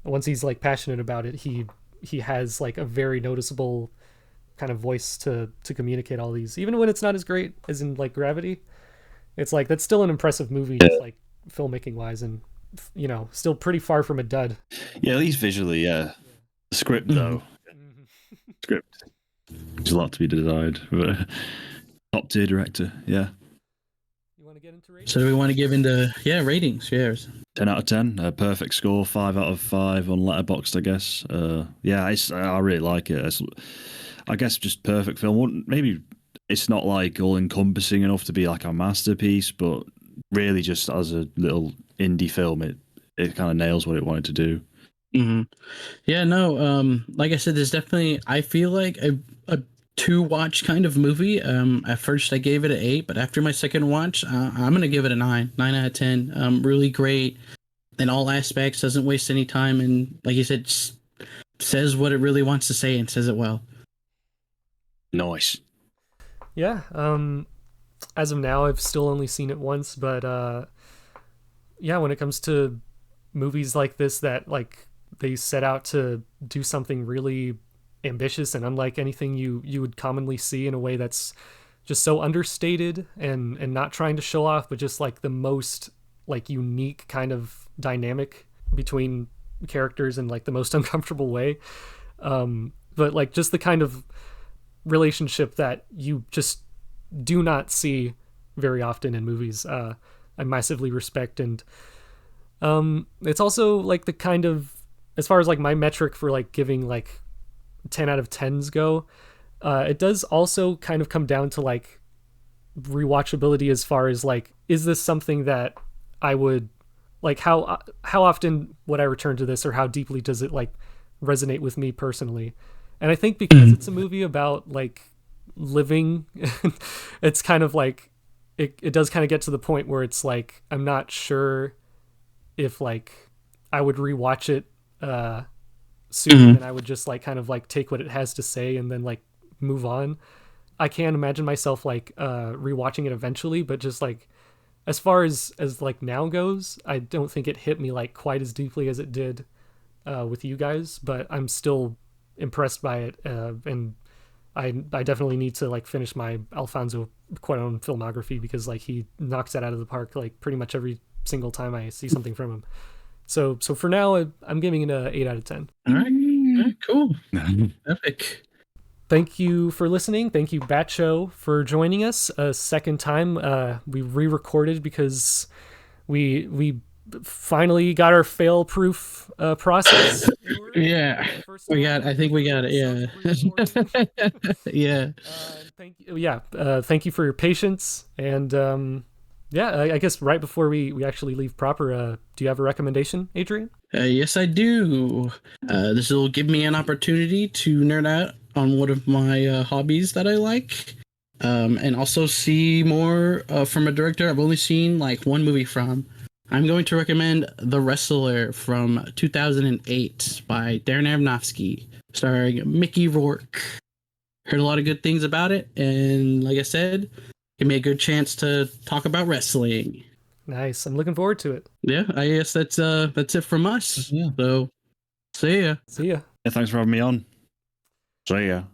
once he's like passionate about it, he has like a very noticeable kind of voice to communicate all these, even when it's not as great as in like Gravity. It's like that's still an impressive movie, just like filmmaking wise, and you know, still pretty far from a dud. Yeah, at least visually, yeah. The script though, script. There's a lot to be desired. But top tier director, yeah. You want to get into ratings? So do we want to give into ratings? Yes. 10 out of 10, a perfect score. 5 out of 5 on Letterboxd, I guess. I really like it. I guess just perfect film. Maybe it's not like all encompassing enough to be like a masterpiece, but really just as a little indie film, it kind of nails what it wanted to do. Mm-hmm. Yeah, no. Like I said, there's definitely, I feel like a to watch kind of movie. At first I gave it an 8, but after my second watch, I'm gonna give it a 9 out of 10. Really great in all aspects. Doesn't waste any time, and like you said, says what it really wants to say and says it well. Nice. Yeah. As of now, I've still only seen it once, but yeah, when it comes to movies like this that like they set out to do something really ambitious and unlike anything you would commonly see, in a way that's just so understated and not trying to show off, but just like the most like unique kind of dynamic between characters in like the most uncomfortable way. But like just the kind of relationship that you just do not see very often in movies, I massively respect. And it's also like the kind of, as far as like my metric for like giving like 10 out of 10s go, it does also kind of come down to like rewatchability, as far as like, is this something that I would like, how often would I return to this, or how deeply does it like resonate with me personally? And I think because it's a movie about like living, it's kind of like it does kind of get to the point where it's like I'm not sure if like I would rewatch it soon, and I would just like kind of like take what it has to say and then like move on. I can imagine myself like rewatching it eventually, but just like as far as like now goes, I don't think it hit me like quite as deeply as it did with you guys, but I'm still impressed by it, and I definitely need to like finish my Alfonso Cuarón filmography, because like he knocks that out of the park like pretty much every single time I see something from him. So for now, I'm giving it a 8 out of 10. All right, cool. Epic. Thank you for listening. Thank you, Batcho, for joining us a second time. We re-recorded because we finally got our fail-proof process. Yeah, I think we got it. Yeah. Yeah. Thank you. Yeah. Thank you for your patience. And yeah, I guess right before we actually leave proper, do you have a recommendation, Adrian? Yes, I do. This will give me an opportunity to nerd out on one of my hobbies that I like, and also see more from a director I've only seen like one movie from. I'm going to recommend The Wrestler from 2008 by Darren Aronofsky, starring Mickey Rourke. Heard a lot of good things about it, and like I said, give me a good chance to talk about wrestling. Nice. I'm looking forward to it. Yeah, I guess that's it from us. Yeah. So, see ya. See ya. Yeah, thanks for having me on. See ya.